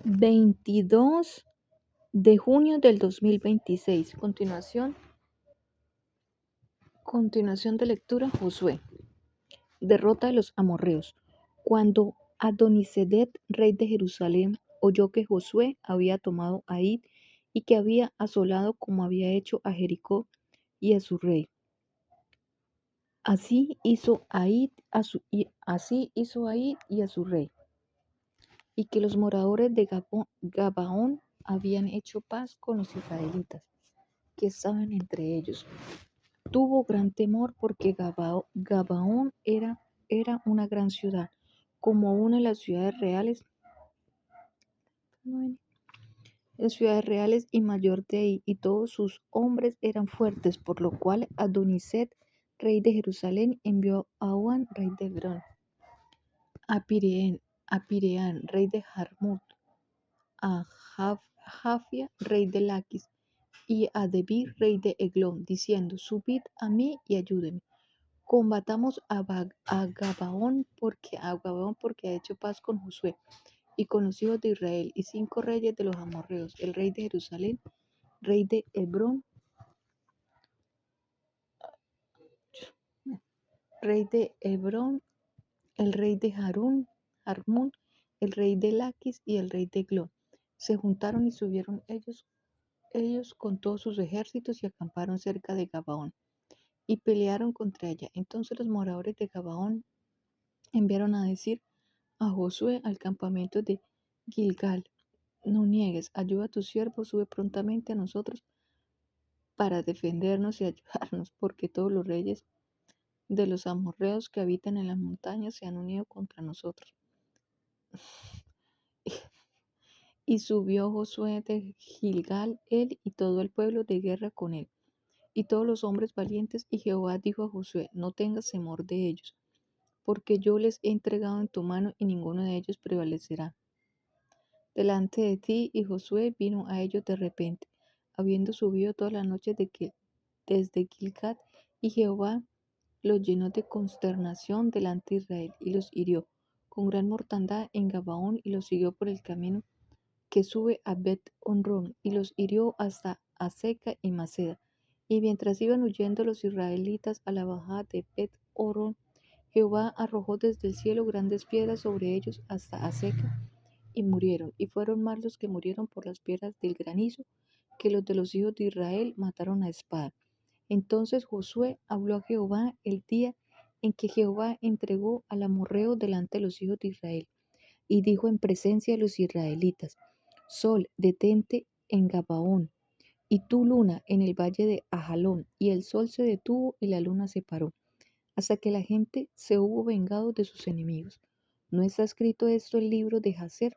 22 de junio del 2026. Continuación de lectura. Josué. Derrota de los amorreos. Cuando Adonisedec, rey de Jerusalén, oyó que Josué había tomado a Ai y que había asolado como había hecho a Jericó y a su rey. Así hizo Ai y a su rey, y que los moradores de Gabaón habían hecho paz con los israelitas que estaban entre ellos. Tuvo gran temor porque Gabaón era una gran ciudad, como una de las ciudades reales y mayor de ahí, y todos sus hombres eran fuertes, por lo cual Adonisedec, rey de Jerusalén, envió a Aúan, rey de Hebrón, a Pireán, rey de Jarmut, a Jafia, rey de Laquis, y a Debir, rey de Eglón, diciendo: subid a mí y ayúdenme. Combatamos a Gabaón porque ha hecho paz con Josué y con los hijos de Israel, y 5 reyes de los amorreos, el rey de Jerusalén, rey de Hebrón, el rey de Jarmún, el rey de Laquis y el rey de Eglón. Se juntaron y subieron ellos con todos sus ejércitos y acamparon cerca de Gabaón y pelearon contra ella. Entonces los moradores de Gabaón enviaron a decir a Josué al campamento de Gilgal: no niegues, ayuda a tu siervo, sube prontamente a nosotros para defendernos y ayudarnos, porque todos los reyes de los amorreos que habitan en las montañas se han unido contra nosotros. Y subió Josué de Gilgal, él y todo el pueblo de guerra con él, y todos los hombres valientes, y Jehová dijo a Josué: no tengas temor de ellos, porque yo les he entregado en tu mano, y ninguno de ellos prevalecerá delante de ti. Y Josué vino a ellos de repente, habiendo subido toda la noche desde Gilgal, y Jehová los llenó de consternación delante de Israel, y los hirió con gran mortandad en Gabaón, y los siguió por el camino que sube a Bet-Honrón, y los hirió hasta Azeca y Maceda. Y mientras iban huyendo los israelitas a la bajada de Bet-Horón, Jehová arrojó desde el cielo grandes piedras sobre ellos hasta Azeca, y murieron. Y fueron más los que murieron por las piedras del granizo que los de los hijos de Israel mataron a espada. Entonces Josué habló a Jehová el día en que Jehová entregó al amorreo delante de los hijos de Israel, y dijo en presencia de los israelitas: Sol, detente en Gabaón, y tú, luna, en el valle de Ajalón. Y el sol se detuvo y la luna se paró, hasta que la gente se hubo vengado de sus enemigos. ¿No está escrito esto en el libro de Jacer?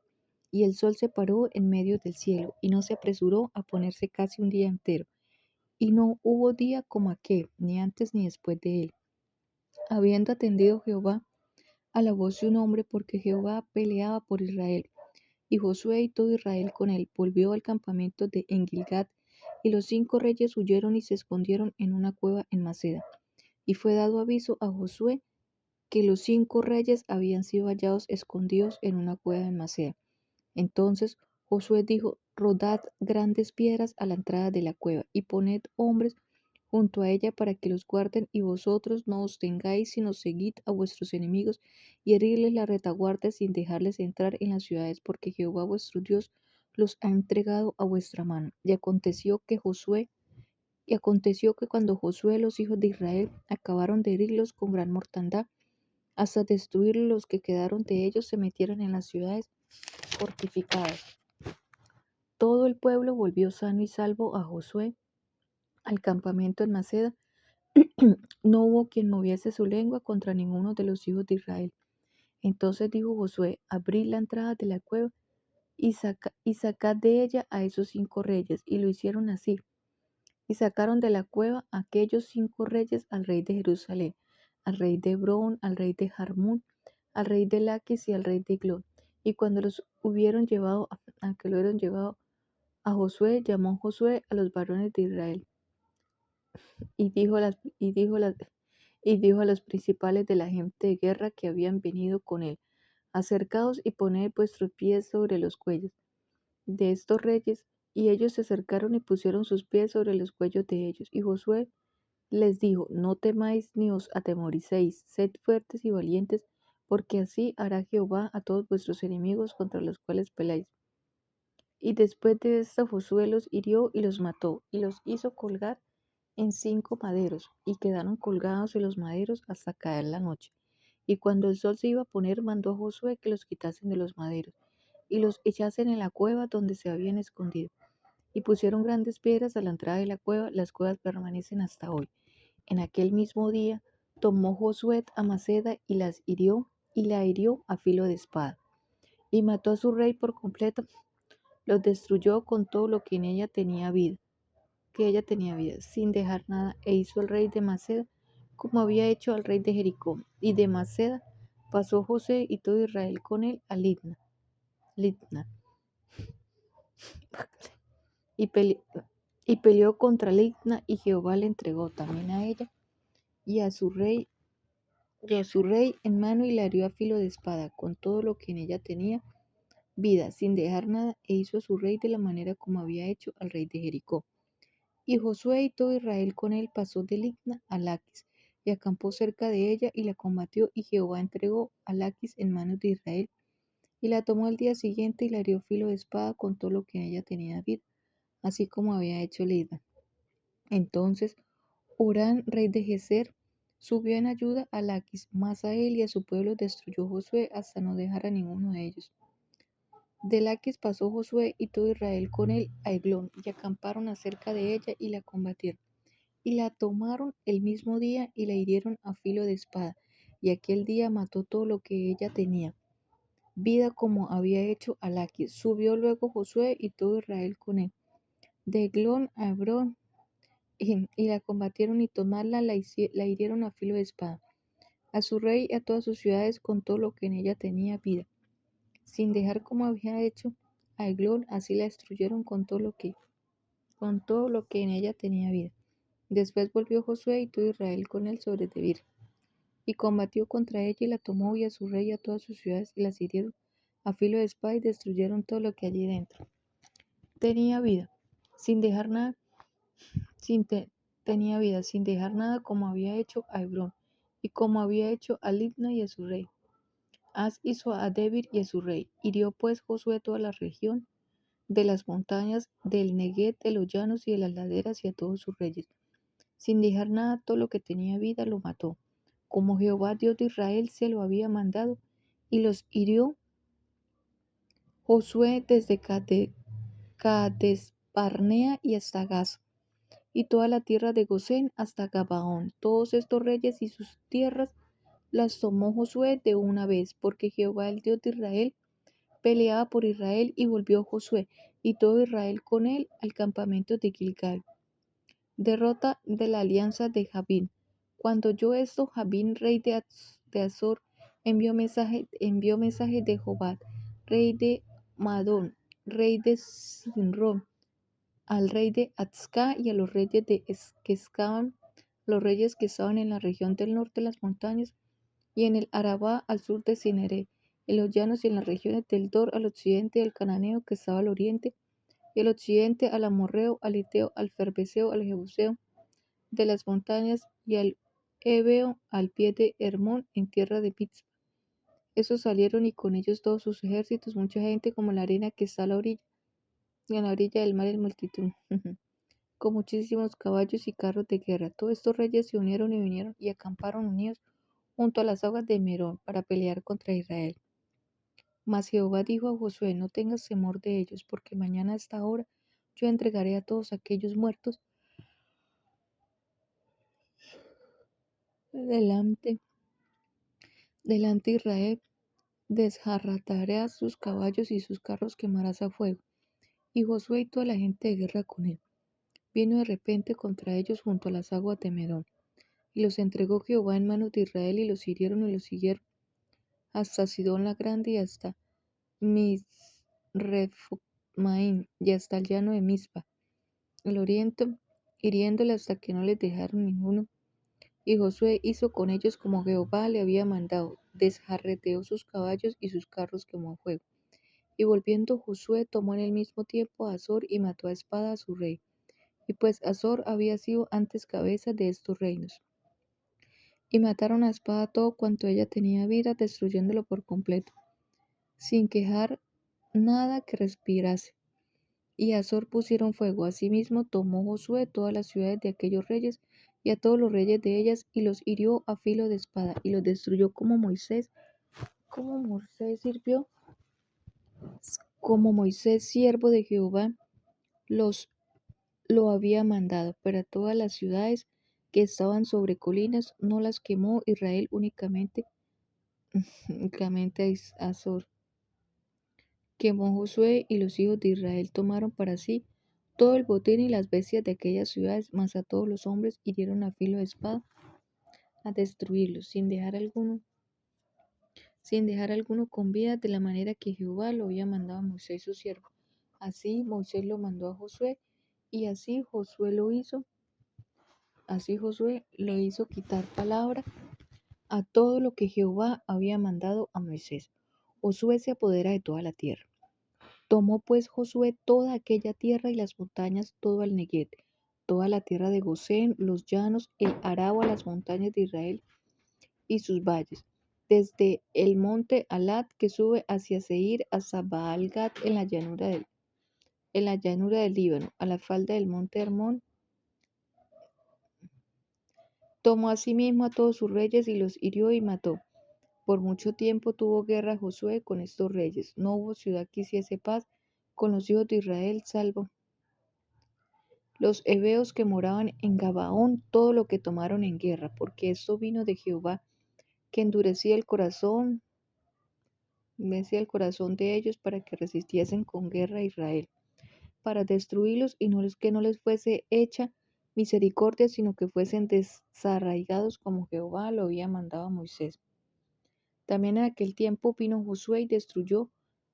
Y el sol se paró en medio del cielo, y no se apresuró a ponerse casi un día entero. Y no hubo día como aquel, ni antes ni después de él, habiendo atendido Jehová a la voz de un hombre, porque Jehová peleaba por Israel. Y Josué y todo Israel con él volvió al campamento de Gilgad, y los 5 reyes huyeron y se escondieron en una cueva en Maceda. Y fue dado aviso a Josué que los 5 reyes habían sido hallados escondidos en una cueva en Maceda. Entonces Josué dijo: rodad grandes piedras a la entrada de la cueva, y poned hombres junto a ella para que los guarden, y vosotros no os tengáis, sino seguid a vuestros enemigos y herirles la retaguardia sin dejarles entrar en las ciudades, porque Jehová vuestro Dios los ha entregado a vuestra mano. Y aconteció que cuando Josué y los hijos de Israel acabaron de herirlos con gran mortandad, hasta destruir los que quedaron de ellos, se metieron en las ciudades fortificadas. Todo el pueblo volvió sano y salvo a Josué al campamento en Maceda. No hubo quien moviese su lengua contra ninguno de los hijos de Israel. Entonces dijo Josué: abrid la entrada de la cueva y sacad de ella a esos 5 reyes. Y lo hicieron así. Y sacaron de la cueva a aquellos 5 reyes: al rey de Jerusalén, al rey de Hebrón, al rey de Jarmún, al rey de Laquis y al rey de Eglón. Y cuando los hubieron llevado a Josué, llamó Josué a los varones de Israel, y dijo a los principales de la gente de guerra que habían venido con él: acercaos y poned vuestros pies sobre los cuellos. de estos reyes, y ellos se acercaron y pusieron sus pies sobre los cuellos de ellos. Y Josué les dijo: No temáis ni os atemoricéis, sed fuertes y valientes, porque así hará Jehová a todos vuestros enemigos contra los cuales peleáis. Y después de esto Josué los hirió y los mató, y los hizo colgar en 5 maderos, y quedaron colgados en los maderos hasta caer la noche. Y cuando el sol se iba a poner, mandó a Josué que los quitasen de los maderos, y los echasen en la cueva donde se habían escondido. Y pusieron grandes piedras a la entrada de la cueva, las cuevas permanecen hasta hoy. En aquel mismo día tomó Josué a Maceda y la hirió a filo de espada, y mató a su rey por completo, los destruyó con todo lo que en ella tenía vida, sin dejar nada, e hizo el rey de Maceda como había hecho al rey de Jericó. Y de Maceda pasó José y todo Israel con él a Litna, y, y peleó contra Litna, y Jehová le entregó también a ella y a su rey en mano, y la hirió a filo de espada con todo lo que en ella tenía vida, sin dejar nada, e hizo a su rey de la manera como había hecho al rey de Jericó. Y Josué y todo Israel con él pasó de Libna a Laquis, y acampó cerca de ella, y la combatió, y Jehová entregó a Laquis en manos de Israel, y la tomó al día siguiente, y la hirió filo de espada con todo lo que en ella tenía vida, así como había hecho Libna. Entonces Hurán, rey de Gezer, subió en ayuda a Laquis, mas a él y a su pueblo destruyó Josué hasta no dejar a ninguno de ellos. De Laquis pasó Josué y todo Israel con él a Eglón, y acamparon acerca de ella y la combatieron. Y la tomaron el mismo día y la hirieron a filo de espada, y aquel día mató todo lo que ella tenía, vida como había hecho a Laquis. Subió luego Josué y todo Israel con él, de Eglón a Hebrón, y la combatieron, y tomarla la hirieron a filo de espada, a su rey y a todas sus ciudades con todo lo que en ella tenía vida, sin dejar como había hecho a Eglón, así la destruyeron con todo lo que en ella tenía vida. Después volvió Josué y todo Israel con él sobre Debir, y combatió contra ella, y la tomó, y a su rey y a todas sus ciudades, y las hirieron a filo de espada, y destruyeron todo lo que allí dentro tenía vida, sin dejar nada, sin te- tenía vida, sin dejar nada, como había hecho a Hebrón, y como había hecho a Libna y a su rey. As hizo a Debir y a su rey. Hirió pues Josué toda la región de las montañas, del Neguet, de los llanos y de las laderas, y a todos sus reyes. Sin dejar nada, todo lo que tenía vida lo mató, como Jehová Dios de Israel se lo había mandado, y los hirió Josué desde Cades-Barnea y hasta Gaza, y toda la tierra de Gosén hasta Gabaón. Todos estos reyes y sus tierras las tomó Josué de una vez, porque Jehová el Dios de Israel peleaba por Israel. Y volvió Josué y todo Israel con él al campamento de Gilgal. Derrota de la alianza de Jabín. Cuando oyó esto, Jabín, rey de Azor, envió mensaje de Jobad, rey de Madón, rey de Sinrón, al rey de Atzca, y a los reyes los reyes que estaban en la región del norte de las montañas, y en el Arabá al sur de Cinere, en los llanos y en las regiones del Dor al occidente, al cananeo que estaba al oriente, y al occidente al amorreo, al hiteo, al ferbeseo, al jebuseo de las montañas, y al heveo al pie de Hermón en tierra de Mizpa. Esos salieron, y con ellos todos sus ejércitos, mucha gente como la arena que está a la orilla, y a la orilla del mar en multitud, con muchísimos caballos y carros de guerra. Todos estos reyes se unieron y vinieron y acamparon unidos junto a las aguas de Merón para pelear contra Israel. Mas Jehová dijo a Josué: No tengas temor de ellos, porque mañana a esta hora yo entregaré a todos aquellos muertos delante de Israel. Desjarratarás sus caballos y sus carros quemarás a fuego. Y Josué y toda la gente de guerra con él vino de repente contra ellos junto a las aguas de Merón, y los entregó Jehová en manos de Israel, y los hirieron y los siguieron hasta Sidón la grande, y hasta Misrefotmaim, y hasta el llano de Mizpa, el oriente, hiriéndole hasta que no les dejaron ninguno. Y Josué hizo con ellos como Jehová le había mandado, desjarreteó sus caballos y sus carros quemó a fuego. Y volviendo Josué tomó en el mismo tiempo a Azor y mató a espada a su rey. Y pues Azor había sido antes cabeza de estos reinos. Y mataron a espada todo cuanto ella tenía vida, destruyéndolo por completo, sin quejar nada que respirase. Y a Azor pusieron fuego. Asimismo tomó Josué todas las ciudades de aquellos reyes y a todos los reyes de ellas, y los hirió a filo de espada, y los destruyó como Moisés sirvió, como Moisés, siervo de Jehová, los lo había mandado. Pero a todas las ciudades que estaban sobre colinas no las quemó Israel únicamente a Azor. Quemó Josué, y los hijos de Israel tomaron para sí todo el botín y las bestias de aquellas ciudades, mas a todos los hombres hirieron a filo de espada a destruirlos, sin dejar alguno con vida, de la manera que Jehová lo había mandado a Moisés su siervo. Así Moisés lo mandó a Josué, y así Josué le hizo quitar palabra a todo lo que Jehová había mandado a Moisés. Josué se apodera de toda la tierra. Tomó pues Josué toda aquella tierra y las montañas, todo el Neguet, toda la tierra de Gosén, los llanos, el Araba, las montañas de Israel y sus valles, desde el monte Alat que sube hacia Seir hasta Baal-Gad en la llanura del Líbano, a la falda del monte Hermón. Tomó asimismo a todos sus reyes y los hirió y mató. Por mucho tiempo tuvo guerra Josué con estos reyes. No hubo ciudad que hiciese paz con los hijos de Israel, salvo los heveos que moraban en Gabaón, todo lo que tomaron en guerra, porque esto vino de Jehová, que endurecía el corazón de ellos para que resistiesen con guerra a Israel, para destruirlos y que no les fuese hecha misericordia, sino que fuesen desarraigados como Jehová lo había mandado a Moisés. También en aquel tiempo vino Josué y destruyó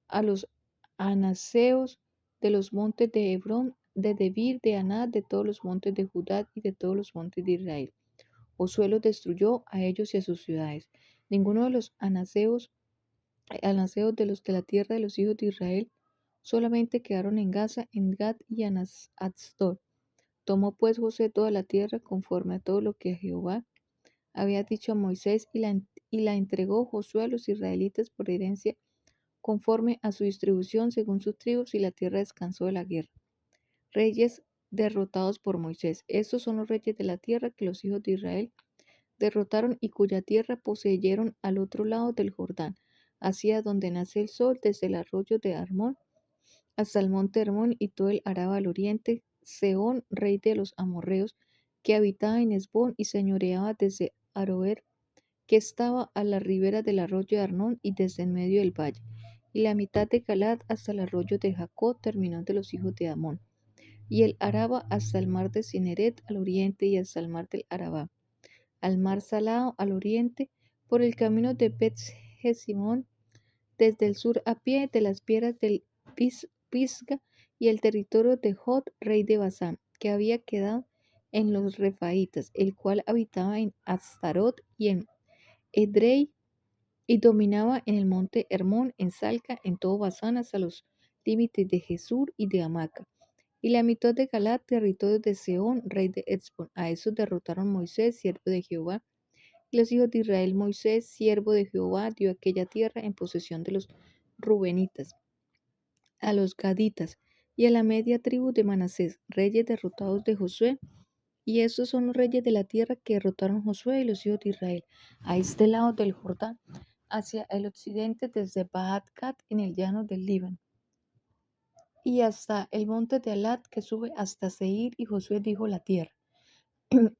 a los anaseos de los montes de Hebrón, de Debir, de Anat, de todos los montes de Judá y de todos los montes de Israel. Josué los destruyó a ellos y a sus ciudades. Ninguno de los anaseos de los de la tierra de los hijos de Israel, solamente quedaron en Gaza, en Gad y en Asdod. Tomó pues Josué toda la tierra conforme a todo lo que Jehová había dicho a Moisés, y la entregó Josué a los israelitas por herencia conforme a su distribución según sus tribus, y la tierra descansó de la guerra. Reyes derrotados por Moisés. Estos son los reyes de la tierra que los hijos de Israel derrotaron y cuya tierra poseyeron al otro lado del Jordán, hacia donde nace el sol, desde el arroyo de Armón hasta el monte Hermón y todo el Araba al oriente. Sehón, rey de los amorreos, que habitaba en Hesbón y señoreaba desde Aroer, que estaba a la ribera del arroyo de Arnón y desde en medio del valle, y la mitad de Galad hasta el arroyo de Jacob, terminó de los hijos de Amón, y el Araba hasta el mar de Cineret al oriente y hasta el mar del Araba, al mar Salado al oriente, por el camino de Bet-Jesimón, desde el sur a pie de las piedras del Pisga, y el territorio de Jod, rey de Basán, que había quedado en los Refaitas, el cual habitaba en Astarot y en Edrei, y dominaba en el monte Hermón, en Salca, en todo Basán, hasta los límites de Jesur y de Hamaca, y la mitad de Galad, territorio de Sehón, rey de Hesbón. A esos derrotaron Moisés, siervo de Jehová, y los hijos de Israel. Moisés, siervo de Jehová, dio aquella tierra en posesión de los Rubenitas, a los Gaditas y a la media tribu de Manasés, reyes derrotados de Josué. Y estos son los reyes de la tierra que derrotaron Josué y los hijos de Israel, a este lado del Jordán, hacia el occidente, desde Baat-Gad en el llano del Líbano, y hasta el monte de Alat que sube hasta Seir. Y Josué dijo la tierra.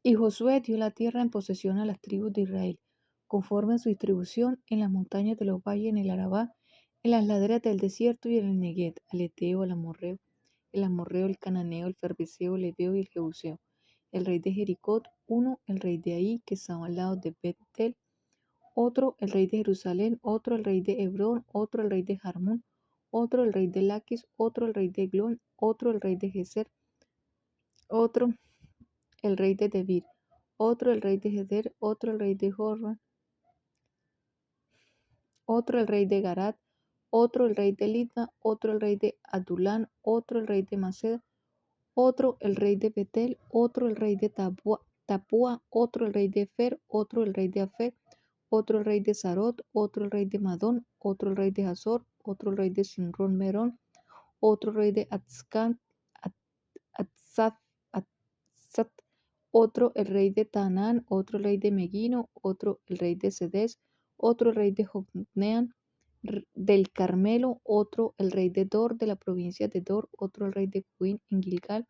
Y Josué dio la tierra en posesión a las tribus de Israel, conforme a su distribución, en las montañas de los valles, en el Arabá, en las laderas del desierto y en el Neguet, al Eteo, al amorreo, el cananeo, el ferbeseo, el heveo y el jebuseo, el rey de Jericot, uno, el rey de Ahí, que estaba al lado de Bet-El, otro, el rey de Jerusalén, otro, el rey de Hebrón, otro, el rey de Jarmún, otro, el rey de Laquis, otro, el rey de Glón, otro, el rey de Geser, otro, el rey de Debir, otro, el rey de Geder, otro, el rey de Jorma, otro, el rey de Garat, otro el rey de Libna, otro el rey de Adulán, otro el rey de Maceda, otro el rey de Betel, otro el rey de Tapúa, otro el rey de Fer, otro el rey de Afer, otro el rey de Sarot, otro el rey de Madón, otro el rey de Hazor, otro el rey de Sinrón Merón, otro rey de Atzcan, Atzat, Atzat, otro el rey de Tanán, otro el rey de Megino, otro el rey de Cedes, otro el rey de Jocneán, del Carmelo, otro el rey de Dor, de la provincia de Dor, otro el rey de Cuín en Gilgal,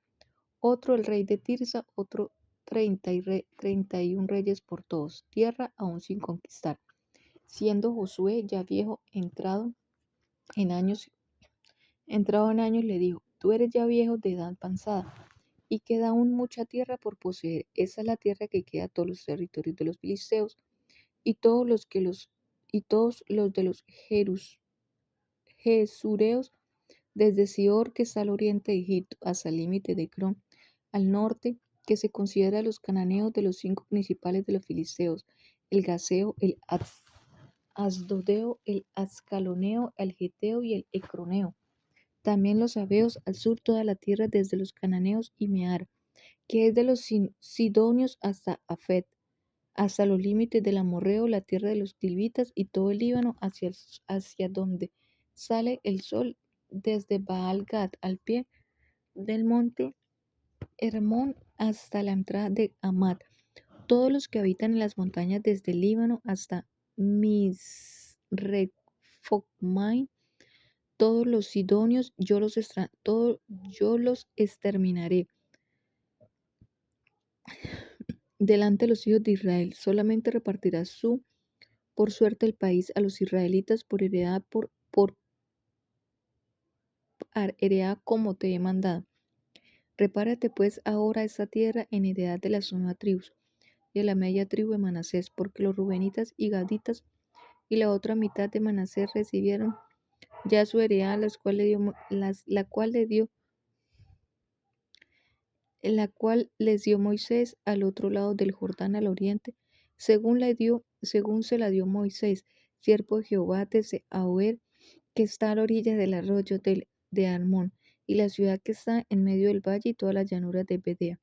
otro el rey de Tirsa, otro 31 reyes por todos, tierra aún sin conquistar. Siendo Josué ya viejo, en años, entrado en años, le dijo: Tú eres ya viejo de edad avanzada, y queda aún mucha tierra por poseer. Esa es la tierra que queda a todos los territorios de los filisteos, y todos los de los Jesureos, desde Sior, que está al oriente de Egipto, hasta el límite de Crom, al norte, que se considera los cananeos, de los 5 principales de los filisteos: el Gaseo, el Asdodeo, el Ascaloneo, el Geteo y el Ecroneo. También los sabeos al sur, toda la tierra desde los cananeos y Mear, que es de los sidonios hasta Afet, hasta los límites del amorreo, la tierra de los tilvitas y todo el Líbano hacia donde sale el sol, desde Baal Gad al pie del monte Hermón hasta la entrada de Amad. Todos los que habitan en las montañas desde el Líbano hasta Misrefotmaim, todos los sidonios, yo los exterminaré delante de los hijos de Israel. Solamente repartirás por suerte el país a los israelitas por heredad, heredad como te he mandado. Repárate pues ahora esta tierra en heredad de las 9 tribus y a la media tribu de Manasés, porque los rubenitas y gaditas y la otra mitad de Manasés recibieron ya su heredad, la cual les dio Moisés al otro lado del Jordán al oriente, según se la dio Moisés, siervo de Jehová, desde Ahoer, que está a la orilla del arroyo de Armón, y la ciudad que está en medio del valle y todas las llanuras de Bedea,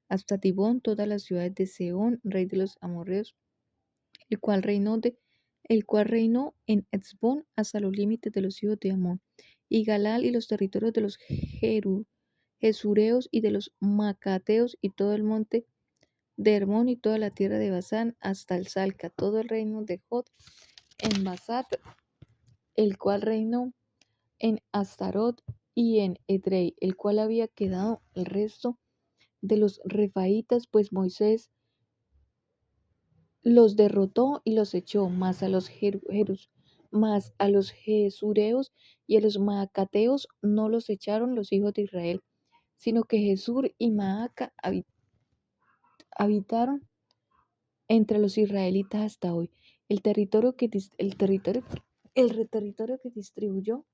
hasta Dibón, todas las ciudades de Sehón, rey de los amorreos, el cual reinó en Hezbón hasta los límites de los hijos de Amón, y Galal y los territorios de los Jesureos y de los Macateos y todo el monte de Hermón y toda la tierra de Basán hasta el Salca, todo el reino de Jod en Basat, el cual reinó en Astarot y en Edrei, el cual había quedado el resto de los Refaitas, pues Moisés los derrotó y los echó, mas a los Jesureos y a los Maacateos no los echaron los hijos de Israel, sino que Jesur y Maaca habitaron entre los israelitas hasta hoy. El territorio que distribuyó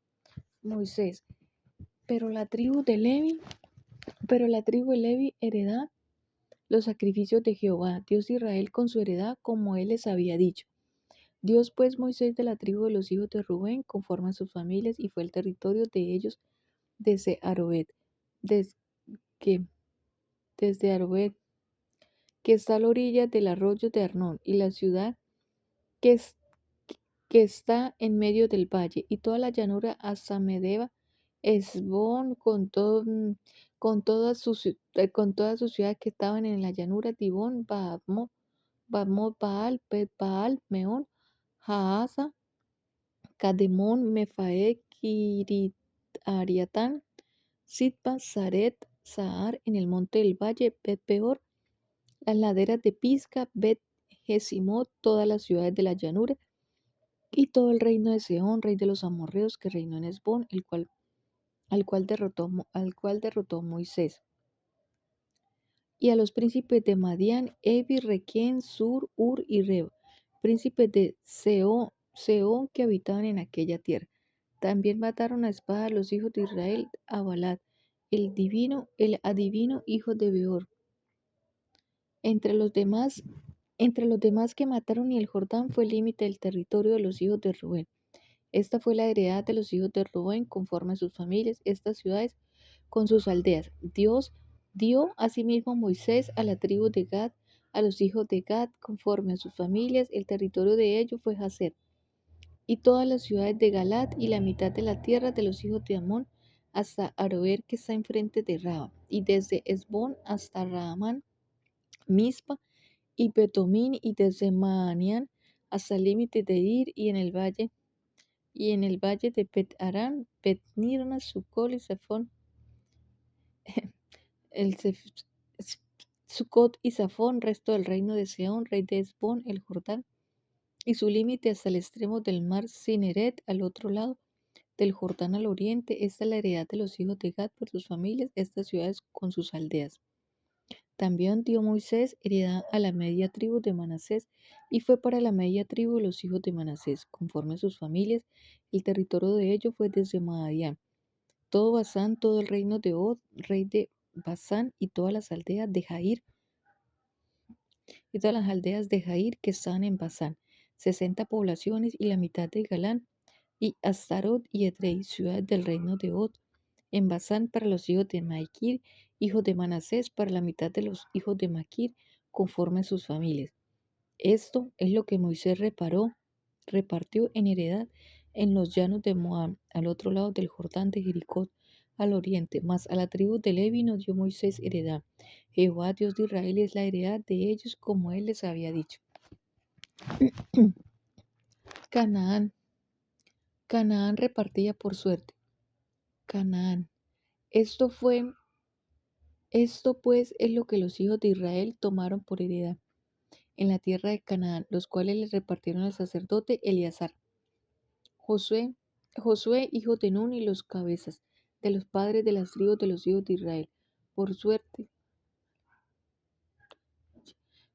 Moisés, pero la tribu de Levi heredad los sacrificios de Jehová, Dios de Israel, con su heredad, como él les había dicho. Dios pues Moisés de la tribu de los hijos de Rubén, conforme a sus familias, y fue el territorio de ellos desde Aroet, des- que, desde Aroet, que está a la orilla del arroyo de Arnón, y la ciudad que, es- que está en medio del valle, y toda la llanura hasta Medeba, Esbón, con todas sus ciudades que estaban en la llanura, Dibón, Bamot, Baal, Bet Baal, Meón, Jaasa, Cademón, Mefae, Ariatán, Sitpa, Saret, Sahar, en el monte del valle, Bet Peor, las laderas de Pisga, Bet Jesimot, todas las ciudades de la llanura, y todo el reino de Sehón, rey de los amorreos, que reinó en Esbón, al cual derrotó Moisés. Y a los príncipes de Madián, Evi, Requén, Sur, Ur y Reba, príncipes de Seón, que habitaban en aquella tierra. También mataron a espada a los hijos de Israel, a Balad, el adivino hijo de Beor. Entre los demás que mataron, y el Jordán fue el límite del territorio de los hijos de Rubén. Esta fue la heredad de los hijos de Rubén conforme a sus familias, estas ciudades con sus aldeas. Dios dio asimismo a Moisés a la tribu de Gad, a los hijos de Gad conforme a sus familias, el territorio de ellos fue Jazer, y todas las ciudades de Galat y la mitad de la tierra de los hijos de Amón hasta Aroer que está enfrente de Raba, y desde Esbón hasta Raamán, Mispa y Betomín, y desde Maanián hasta el límite de Ir, y en el valle de Bet Arán, Bet Nirma, Sucol y Safón, el Sucot y Safón, resto del reino de Seón, rey de Esbón, el Jordán, y su límite hasta el extremo del mar Cineret, al otro lado del Jordán al oriente. Esta es la heredad de los hijos de Gad por sus familias, estas ciudades con sus aldeas. También dio Moisés heredad a la media tribu de Manasés, y fue para la media tribu de los hijos de Manasés, conforme a sus familias. El territorio de ellos fue desde Madián, todo Basán, todo el reino de Og, rey de Basán, y todas las aldeas de Jair, que estaban en Basán, 60 poblaciones, y la mitad de Galán, y Astarot y Edrei, ciudades del reino de Og, en Basán para los hijos de Maquir, hijos de Manasés, para la mitad de los hijos de Maquir, conforme a sus familias. Esto es lo que Moisés repartió en heredad en los llanos de Moab, al otro lado del Jordán de Jericó, al oriente, mas a la tribu de Levi no dio Moisés heredad. Jehová, Dios de Israel, es la heredad de ellos, como él les había dicho. Canaán. Canaán repartía por suerte. Canaán. Esto pues es lo que los hijos de Israel tomaron por heredad en la tierra de Canaán, los cuales les repartieron al sacerdote Eleazar, Josué, hijo de Nun, y los cabezas de los padres de las tribus de los hijos de Israel. Por suerte,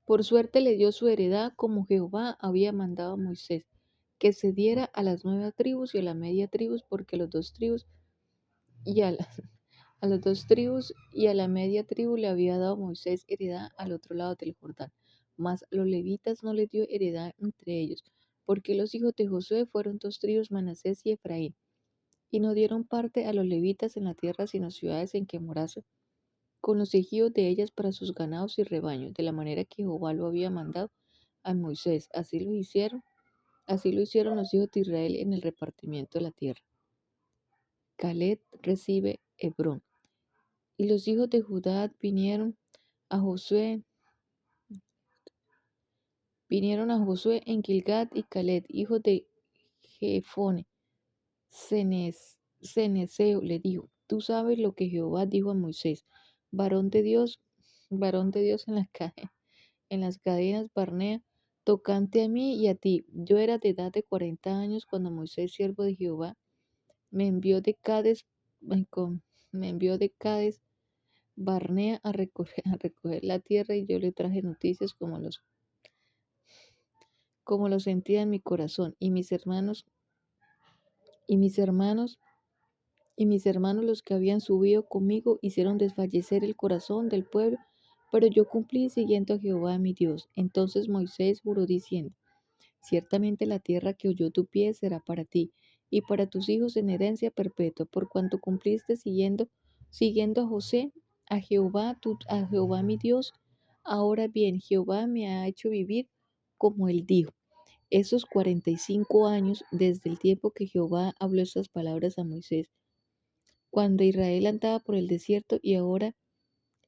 por suerte le dio su heredad como Jehová había mandado a Moisés, que se diera a las 9 tribus y a la media tribus, porque los dos tribus y a las, a las dos tribus y a la media tribu le había dado Moisés heredad al otro lado del Jordán. Mas a los levitas no les dio heredad entre ellos, porque los hijos de Josué fueron dos tribus, Manasés y Efraín, y no dieron parte a los levitas en la tierra, sino ciudades en que morasen, con los ejidos de ellas para sus ganados y rebaños, de la manera que Jehová lo había mandado a Moisés. Así lo hicieron los hijos de Israel en el repartimiento de la tierra. Caleb recibe Hebrón. Y los hijos de Judá a Josué, vinieron a Josué en Gilgad, y Caleb, hijo de Jefone, Ceneseo, le dijo: Tú sabes lo que Jehová dijo a Moisés, varón de Dios, en las cadenas Barnea, tocante a mí y a ti. Yo era de edad de 40 años cuando Moisés, siervo de Jehová, me envió de Cades, me envió de Cades Barnea a recoger la tierra, y yo le traje noticias como lo sentía en mi corazón, y mis hermanos, los que habían subido conmigo hicieron desfallecer el corazón del pueblo, pero yo cumplí siguiendo a Jehová mi Dios. Entonces Moisés juró diciendo: Ciertamente la tierra que oyó tu pie será para ti y para tus hijos en herencia perpetua, por cuanto cumpliste siguiendo a Jehová mi Dios. Ahora bien, Jehová me ha hecho vivir como él dijo, esos 45 años desde el tiempo que Jehová habló estas palabras a Moisés, cuando Israel andaba por el desierto, y ahora,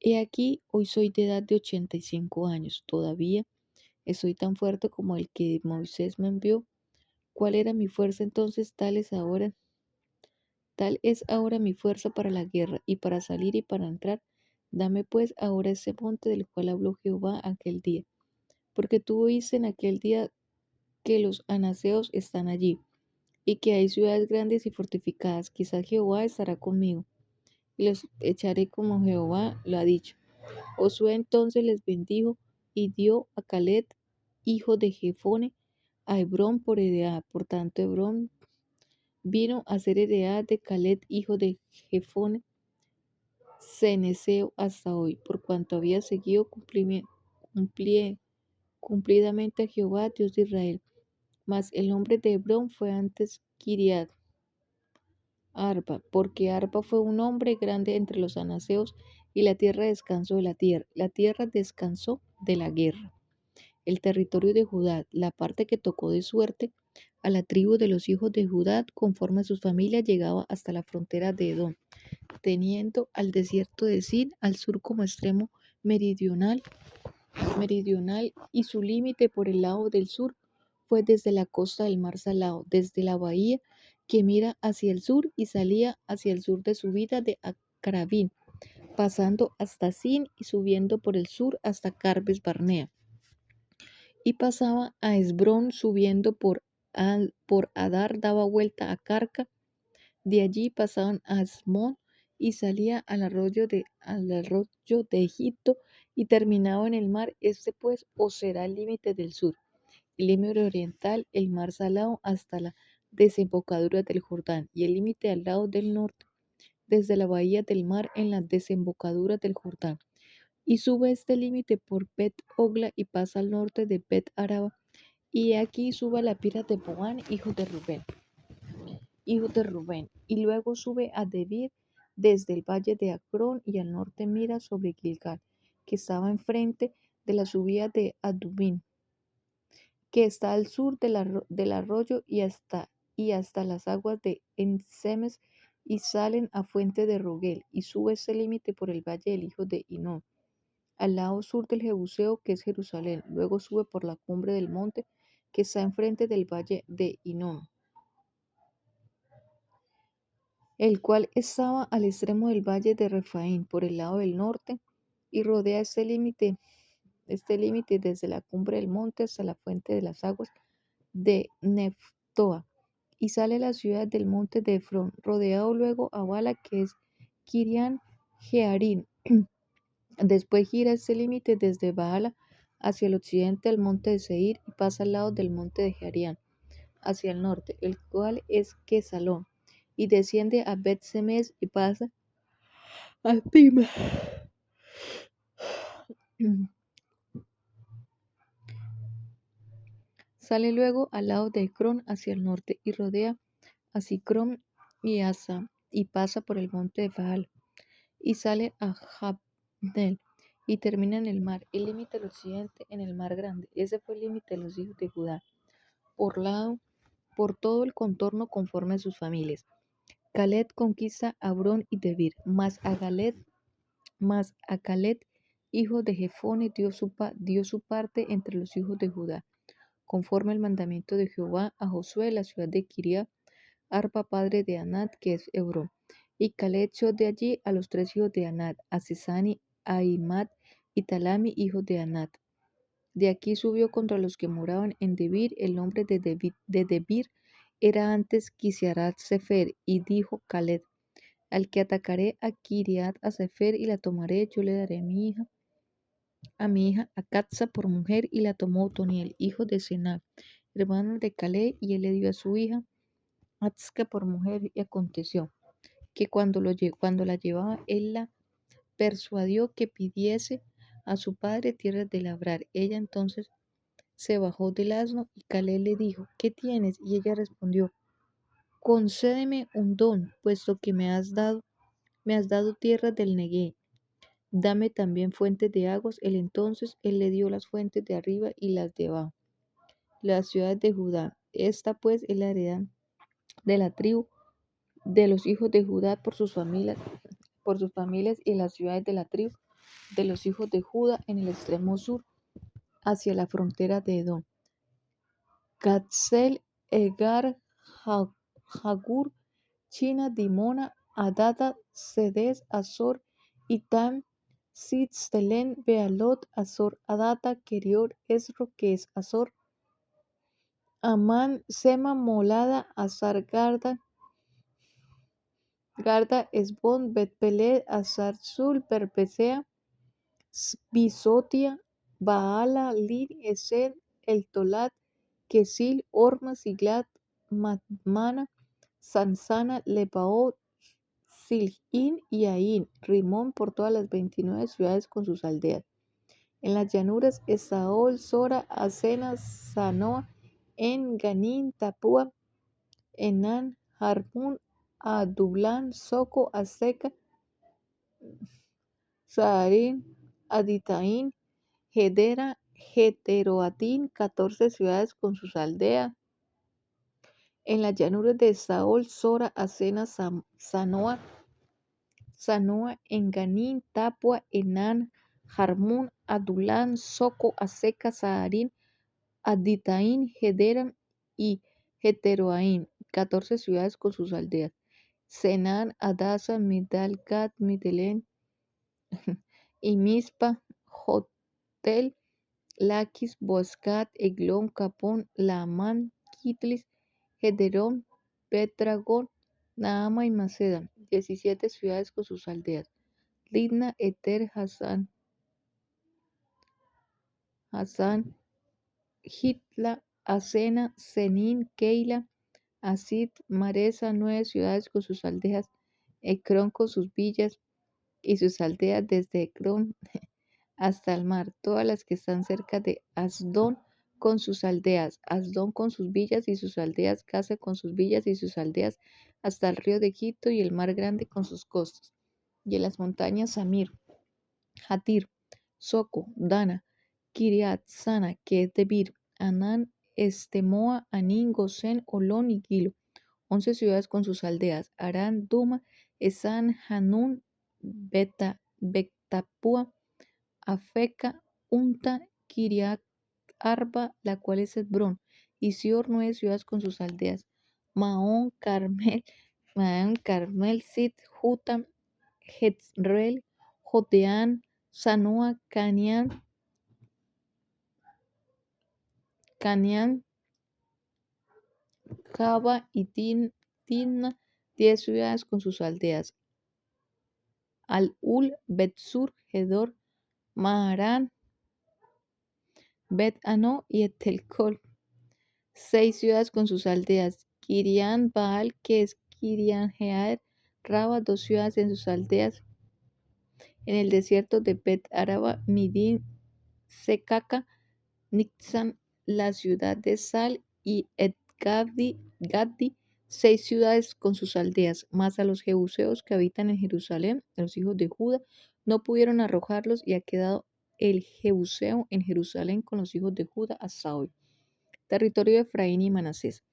he aquí, hoy soy de edad de 85 años. Todavía estoy tan fuerte como el que Moisés me envió. ¿Cuál era mi fuerza entonces? Tal es ahora mi fuerza para la guerra, y para salir y para entrar. Dame pues ahora ese monte del cual habló Jehová aquel día. Porque tú oíste en aquel día que los anaseos están allí, y que hay ciudades grandes y fortificadas. Quizás Jehová estará conmigo, y los echaré como Jehová lo ha dicho. Josué entonces les bendijo, y dio a Caleb, hijo de Jefone, a Hebrón por heredad. Por tanto, Hebrón vino a ser heredad de Caleb, hijo de Jefone, ceneseo, hasta hoy, por cuanto había seguido cumplidamente a Jehová, Dios de Israel. Mas el nombre de Hebrón fue antes Kiriat Arba, porque Arba fue un hombre grande entre los anaseos, y la tierra descansó de la tierra descansó de la guerra. El territorio de Judá, la parte que tocó de suerte a la tribu de los hijos de Judá, conforme a sus familias, llegaba hasta la frontera de Edom, teniendo al desierto de Sin al sur como extremo meridional, y su límite por el lado del sur fue desde la costa del mar Salado, desde la bahía que mira hacia el sur y salía hacia el sur de subida de Acrabín, pasando hasta Sin y subiendo por el sur hasta Carbes Barnea, y pasaba a Esbrón subiendo por Adar, daba vuelta a Carca, de allí pasaban a Asmón y salía al arroyo de Egipto y terminaba en el mar. Este pues os será el límite del sur, el límite oriental, el mar Salado hasta la desembocadura del Jordán, y el límite al lado del norte, desde la bahía del mar en la desembocadura del Jordán. Y sube este límite por Bet Ogla y pasa al norte de Bet Araba, y aquí sube a la pira de Boán, hijo de Rubén, y luego sube a Debir desde el valle de Acrón, y al norte mira sobre Gilgal, que estaba enfrente de la subida de Adubín, que está al sur del arroyo, y hasta las aguas de Ensemes, y salen a fuente de Rogel, y sube ese límite por el valle del hijo de Hinnom, al lado sur del Jebuseo, que es Jerusalén. Luego sube por la cumbre del monte que está enfrente del valle de Hinnom, el cual estaba al extremo del valle de Refaín, por el lado del norte, y rodea este límite desde la cumbre del monte hasta la fuente de las aguas de Neftoa, y sale la ciudad del monte de Efrón, rodeado luego a Bala, que es Kirian Jearim. Después gira este límite desde Baala hacia el occidente al monte de Seir, y pasa al lado del monte de Jearim hacia el norte, el cual es Quesalón, y desciende a Bet Semes y pasa a Tima. Sale luego al lado de Ecrón hacia el norte y rodea a Sicrón y Asa, y pasa por el monte de Baal y sale a Jabnel y termina en el mar. El límite del occidente en el mar grande. Ese fue el límite de los hijos de Judá, por todo el contorno conforme a sus familias. Caled conquista a Abrón y Debir, mas a Caled, hijo de Jefone, dio su parte entre los hijos de Judá, conforme al mandamiento de Jehová a Josué, la ciudad de Kiriat Arba, padre de Anat, que es Hebrón. Y Caled echó de allí a los 3 hijos de Anat, a Sesani, a Ahimat y Talami, hijos de Anat. De aquí subió contra los que moraban en Debir. El nombre de Debir era antes Quisiarat Sefer, y dijo Caled: al que atacaré a Kiriat a Sefer y la tomaré, yo le daré a mi hija Acatza por mujer. Y la tomó Otoniel, hijo de Senab, hermano de Caled, y él le dio a su hija Atzca por mujer. Y aconteció que cuando la llevaba, él la persuadió que pidiese a su padre tierras de labrar. Ella entonces se bajó del asno, y Caleb le dijo: ¿qué tienes? Y ella respondió: concédeme un don, puesto que me has dado tierras del Negué. Dame también fuentes de aguas. Él le dio las fuentes de arriba y las de abajo, las ciudades de Judá. Esta pues es la heredad de la tribu de los hijos de Judá por sus familias, y las ciudades de la tribu de los hijos de Judá en el extremo sur, hacia la frontera de Edom: Gatzel, Egar, Jagur, China, Dimona, Adada, Sedes, Azor, Itam, Sitzelén, Bealot, Azor, Adata, Kerior, Esro, que es Azor, Amán, Sema, Molada, Azar, Garda, Esbón, Bet-Peled, Azar-Sul, Perpesea, Bisotia, Baala, Lin, Esed, El Tolat, Kesil, Orma, Siglat, Madmana, Sansana, Lebaot, Silín y Ain, Rimón, por todas las 29 ciudades con sus aldeas. En las llanuras, Esaol, Sora, Asena, Sanoa, En Ganín, Tapúa, Enán, Jarmún, Adulán, Soco, Aseca, Saarín, Aditaín, Gedera, Heteroatín, 14 ciudades con sus aldeas. En las llanuras de Saol, Sora, Asena, Sanoa, Enganín, Tapua, Enán, Jarmún, Adulán, Soco, Aseca, Saarín, Aditaín, Gedera y Heteroaín, 14 ciudades con sus aldeas. Senán, Adasa, Midal, Gad, Midelén y Mispa, Jotel, Laquis, Boscat, Eglón, Capón, Lamán, Kitlis, Gederón, Betragón, Naama y Maceda, 17 ciudades con sus aldeas. Libna, Eter, Hasán, Hitla, Asena, Senín, Keila, Asid, Maresa, 9 ciudades con sus aldeas. Ecrón con sus villas y sus aldeas desde Ecrón hasta el mar, todas las que están cerca de Asdón con sus aldeas, Asdón con sus villas y sus aldeas, Gaza con sus villas y sus aldeas, hasta el río de Egipto y el mar grande con sus costas, y en las montañas Samir, Hatir, Soco, Dana, Kiriat, Sana, que es Debir, Anán, Estemoa, Anín, Gosén, Olón y Gilo, 11 ciudades con sus aldeas, Arán, Duma, Esan, Hanún, Betapúa, Afeca, Unta, Kiriat Arba, la cual es Hebrón, y Sior, 9 ciudades con sus aldeas, Maón, Carmel, Sit, Jutam, Jezreel, Joteán, Sanoa, Canián, Jaba y Timna, 10 ciudades con sus aldeas, Al-Ul, Bet-Sur, Gedor, Maharán, Bet-Anó y Etelcol, 6 ciudades con sus aldeas, Kirián Baal, que es Kirián Jeaer, Raba, 2 ciudades en sus aldeas, en el desierto de Bet Araba, Midín, Secaca, Nixan, la ciudad de Sal y Gaddi, 6 ciudades con sus aldeas, más a los jebuseos que habitan en Jerusalén, los hijos de Judá, no pudieron arrojarlos y ha quedado el jebuseo en Jerusalén con los hijos de Judá hasta hoy. Territorio de Efraín y Manasés.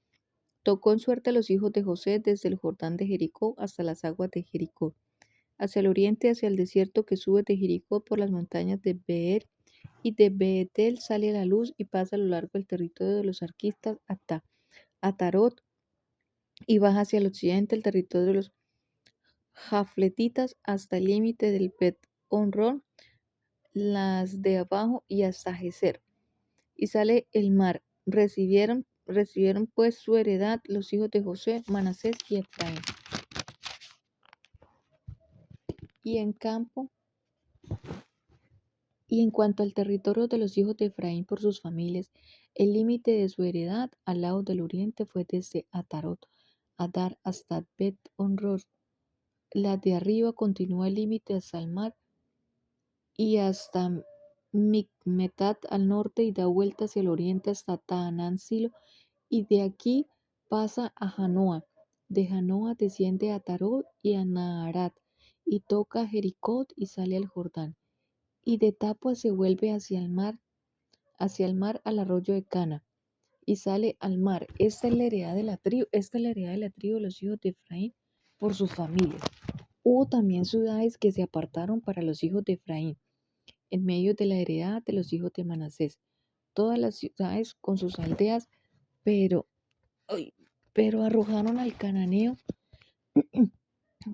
Tocó en suerte a los hijos de José desde el Jordán de Jericó hasta las aguas de Jericó, hacia el oriente, hacia el desierto que sube de Jericó por las montañas de Beer, y de Beetel sale a la luz y pasa a lo largo del territorio de los arquistas hasta Atarot, y baja hacia el occidente el territorio de los jafletitas hasta el límite del Bet Honrón, las de abajo y hasta Geser, y sale el mar. Recibieron pues su heredad los hijos de José, Manasés y Efraín. Y en campo, y en cuanto al territorio de los hijos de Efraín por sus familias, el límite de su heredad al lado del oriente fue desde Atarot, Adar hasta Bet Honrón. La de arriba continúa el límite hasta el mar y hasta Micmetat al norte y da vuelta hacia el oriente hasta Taanán Silo, y de aquí pasa a Janoa. De Janoa desciende a Tarot y a Naharat, y toca a Jericot y sale al Jordán. Y de Tapua se vuelve hacia el mar al arroyo de Cana, y sale al mar. Esta es la heredad de la tribu, de los hijos de Efraín por sus familias. Hubo también ciudades que se apartaron para los hijos de Efraín, en medio de la heredad de los hijos de Manasés, todas las ciudades con sus aldeas, pero, pero arrojaron al cananeo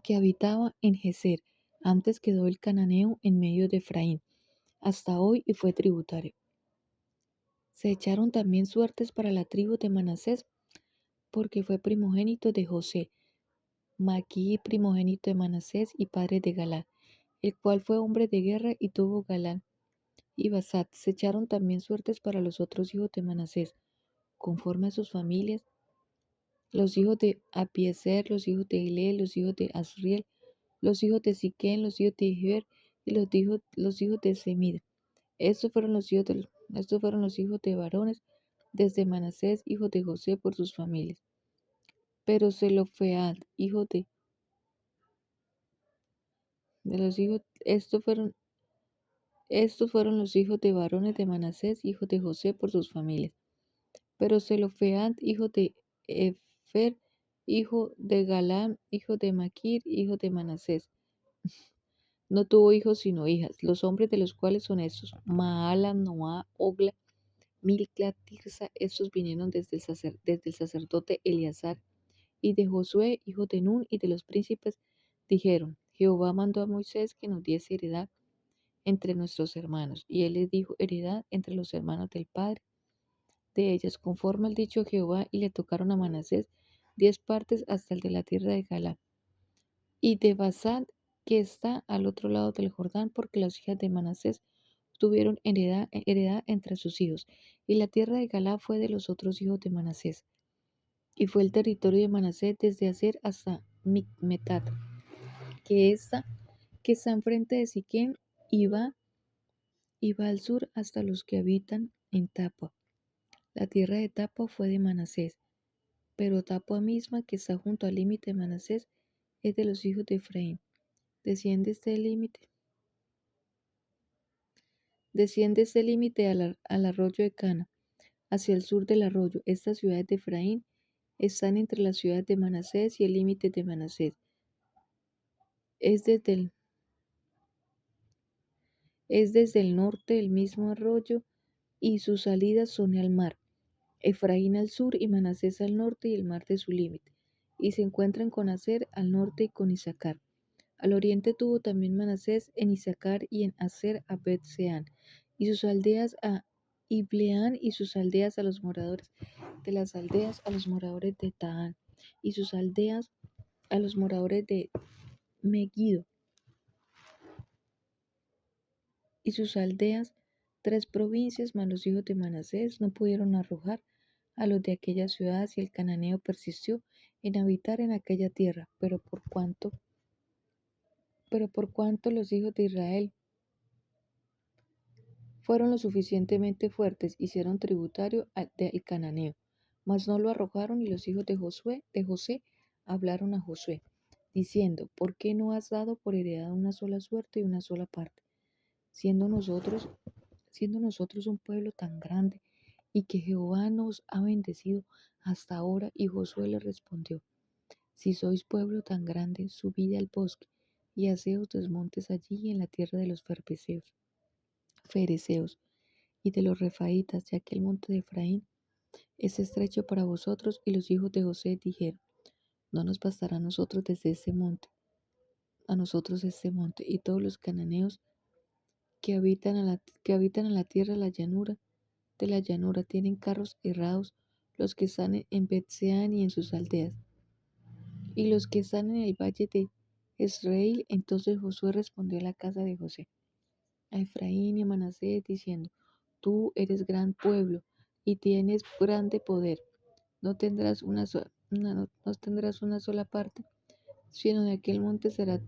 que habitaba en Geser. Antes quedó el cananeo en medio de Efraín, hasta hoy, y fue tributario. Se echaron también suertes para la tribu de Manasés, porque fue primogénito de José, Maquí primogénito de Manasés y padre de Galad, el cual fue hombre de guerra y tuvo Galad y Basat. Se echaron también suertes para los otros hijos de Manasés, conforme a sus familias, los hijos de Abiezer, los hijos de Hilel, los hijos de Asriel, los hijos de Siquén, los hijos de Ijer y los hijos de Semid. Estos fueron los hijos de varones desde Manasés, hijo de José, por sus familias. Pero Zelofead, hijo de los hijos, estos fueron los hijos de varones de Manasés, hijo de José, por sus familias. Pero Zelofead, hijo de Efer, hijo de Galam, hijo de Maquir, hijo de Manasés, no tuvo hijos sino hijas, los hombres de los cuales son estos: Maala, Noa, Ogla, Milca, Tirsa. Estos vinieron desde el sacerdote Eleazar y de Josué, hijo de Nun, y de los príncipes. Dijeron: Jehová mandó a Moisés que nos diese heredad entre nuestros hermanos. Y él les dijo: heredad entre los hermanos del Padre de ellas, conforme al dicho de Jehová. Y le tocaron a Manasés 10 partes hasta el de la tierra de Galá y de Basán, que está al otro lado del Jordán, porque las hijas de Manasés tuvieron heredad entre sus hijos. Y la tierra de Galá fue de los otros hijos de Manasés. Y fue el territorio de Manasés desde Aser hasta Micmetat, que está enfrente de Siquem, y va al sur hasta los que habitan en Tapa. La tierra de Tapa fue de Manasés, pero Tapa misma, que está junto al límite de Manasés, es de los hijos de Efraín. Desciende este límite al arroyo de Cana, hacia el sur del arroyo. Estas ciudades de Efraín están entre las ciudades de Manasés y el límite de Manasés. Es desde el norte el mismo arroyo, y sus salidas son al mar. Efraín al sur y Manasés al norte, y el mar de su límite. Y se encuentran con Aser al norte y con Isaacar. Al oriente tuvo también Manasés en Isaacar y en Aser a Bet-Sean, y sus aldeas a Ibleán, y sus aldeas a los moradores de las aldeas, a los moradores de Taán, y sus aldeas a los moradores de Megiddo, y sus aldeas, 3 provincias. Mas los hijos de Manasés no pudieron arrojar a los de aquellas ciudades, y el cananeo persistió en habitar en aquella tierra. Pero por cuanto los hijos de Israel fueron lo suficientemente fuertes, hicieron tributario del cananeo, mas no lo arrojaron. Y los hijos de José hablaron a Josué, diciendo: ¿Por qué no has dado por heredad una sola suerte y una sola parte, siendo nosotros un pueblo tan grande, y que Jehová nos ha bendecido hasta ahora? Y Josué le respondió: Si sois pueblo tan grande, subid al bosque, y haceos dos montes allí en la tierra de los fereceos y de los refaitas, ya que el monte de Efraín es estrecho para vosotros. Y los hijos de José dijeron: No nos bastará a nosotros este monte, y todos los cananeos que habitan a la tierra de la llanura tienen carros herrados, los que están en Bet-Sean y en sus aldeas, y los que están en el valle de Israel. Entonces Josué respondió a la casa de José, a Efraín y a Manasés, diciendo: Tú eres gran pueblo y tienes grande poder. No tendrás no tendrás una sola parte, sino en aquel monte será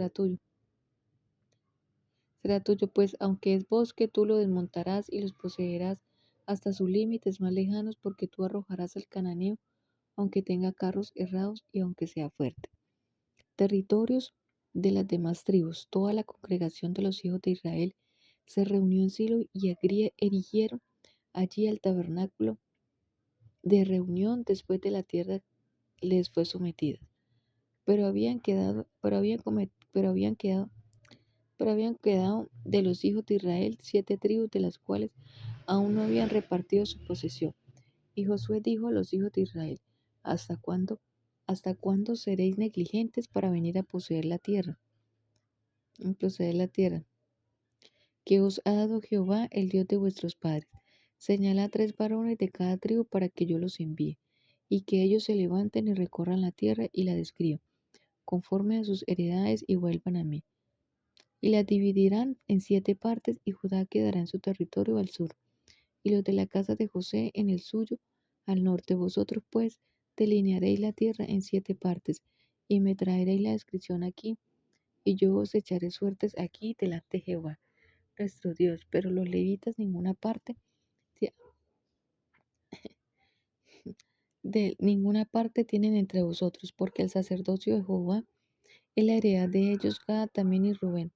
tuyo, pues aunque es bosque, tú lo desmontarás y los poseerás hasta sus límites más lejanos, porque tú arrojarás al cananeo, aunque tenga carros herrados y aunque sea fuerte. Territorios de las demás tribus. Toda la congregación de los hijos de Israel se reunió en Silo, y erigieron allí el tabernáculo de reunión después de la tierra les fue sometida. Pero habían quedado de los hijos de Israel 7 tribus, de las cuales aún no habían repartido su posesión. Y Josué dijo a los hijos de Israel: ¿Hasta cuándo seréis negligentes para venir a poseer la tierra? Que os ha dado Jehová, el Dios de vuestros padres. Señala 3 varones de cada tribu para que yo los envíe, y que ellos se levanten y recorran la tierra y la describan, conforme a sus heredades, y vuelvan a mí. Y la dividirán en 7 partes, y Judá quedará en su territorio al sur, y los de la casa de José en el suyo al norte. Vosotros pues delinearéis la tierra en 7 partes, y me traeréis la descripción aquí, y yo os echaré suertes aquí delante de Jehová nuestro Dios. Pero los levitas ninguna parte de ninguna parte tienen entre vosotros, porque el sacerdocio de Jehová es la heredad de ellos, Gad también y Rubén.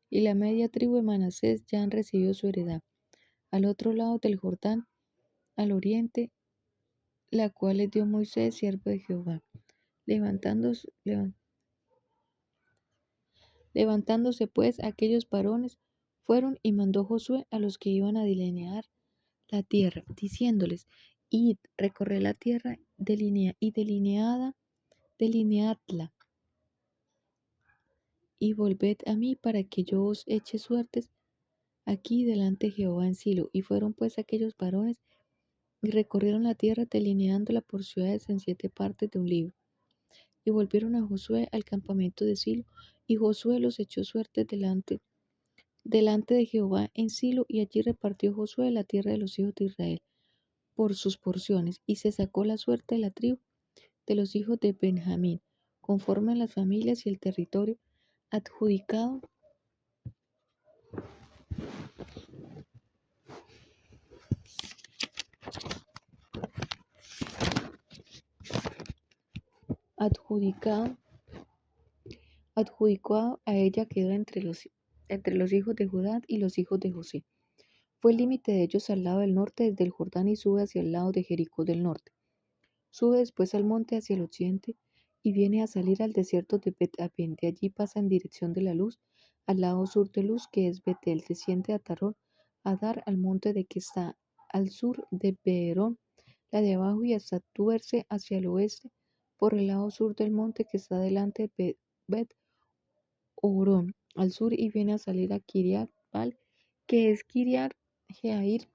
Y la media tribu de Manasés ya han recibido su heredad, al otro lado del Jordán, al oriente, la cual les dio Moisés, siervo de Jehová. Levantándose, levantándose pues aquellos varones, fueron y mandó Josué a los que iban a delinear la tierra, diciéndoles, id, recorred la tierra, delineadla, y volved a mí para que yo os eche suertes aquí delante de Jehová en Silo. Y fueron pues aquellos varones y recorrieron la tierra delineándola por ciudades en 7 partes de un libro. Y volvieron a Josué al campamento de Silo, y Josué los echó suertes delante de Jehová en Silo, y allí repartió Josué la tierra de los hijos de Israel por sus porciones, y se sacó la suerte de la tribu de los hijos de Benjamín, conforme a las familias y el territorio adjudicado, adjudicado, adjudicado a ella quedó entre los hijos de Judá y los hijos de José. Fue el límite de ellos al lado del norte desde el Jordán y sube hacia el lado de Jericó del norte. Sube después al monte hacia el occidente y viene a salir al desierto de Bet-Aven. De allí pasa en dirección de la luz al lado sur de Luz, que es Betel. Desciende a Tarón, a Dar, al monte de que está al sur de Beerón, la de abajo, y hasta tuerce hacia el oeste por el lado sur del monte que está delante de Bet-Orón, al sur, y viene a salir a Kiriat Bal, que es Kiriat Jeair,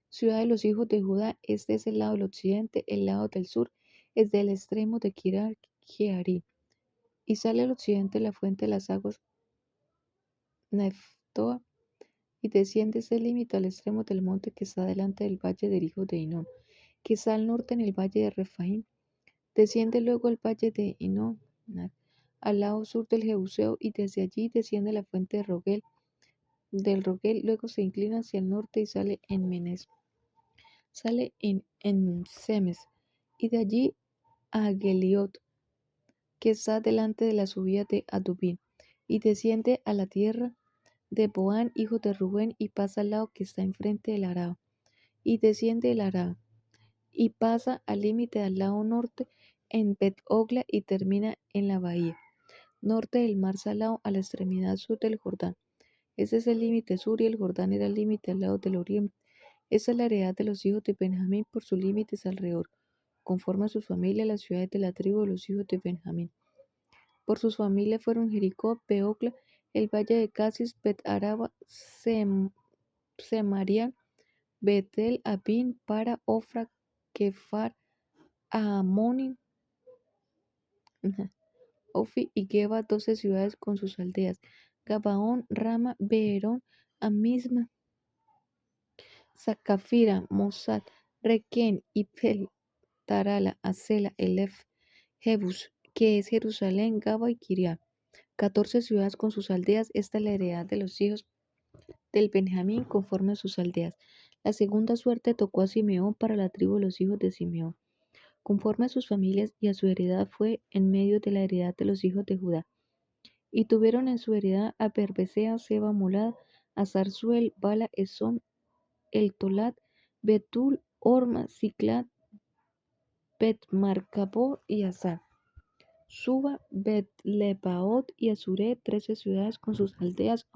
ciudad de los hijos de Judá. Este es el lado del occidente, el lado del sur es del extremo de Kiriat Jearim, y sale al occidente la fuente de las aguas Neftoa, y desciende ese límite al extremo del monte que está delante del valle del hijo de Hinón, que está al norte en el valle de Refaim. Desciende luego al valle de Hinón, al lado sur del Jebuseo, y desde allí desciende la fuente de Rogel, del Rogel, luego se inclina hacia el norte y sale en Semes, y de allí a Geliot, que está delante de la subida de Adubín, y desciende a la tierra de Boán, hijo de Rubén, y pasa al lado que está enfrente del Araba, y desciende el Araba, y pasa al límite al lado norte en Bet-Ogla, y termina en la bahía, norte del mar Salado, a la extremidad sur del Jordán. Ese es el límite sur, y el Jordán era el límite al lado del oriente. Esa es la heredad de los hijos de Benjamín por sus límites alrededor, conforme a sus familias, las ciudades de la tribu de los hijos de Benjamín. Por sus familias fueron Jericó, Beocla, el valle de Casis, Bet-Araba, Semaria, Betel, Abín, Para, Ofra, Kefar, Amonín, Ofi y Geba, 12 ciudades con sus aldeas, Gabaón, Rama, Beerón, Amisma, Sacafira, Mosad, Requén, Ipel, Tarala, Acela, Elef, Jebus, que es Jerusalén, Gaba y Kiriat, 14 ciudades con sus aldeas. Esta es la heredad de los hijos del Benjamín conforme a sus aldeas. La segunda suerte tocó a Simeón para la tribu de los hijos de Simeón, conforme a sus familias, y a su heredad fue en medio de la heredad de los hijos de Judá. Y tuvieron en su heredad a Berbesea, Seba, Molad, a Zarzuel, Bala, Esón, El Tolat, Betul, Orma, Ciclat, Bet-Marcabó y Asar, Suba, Bet-Lebaot y Asure, 13 ciudades con sus aldeas,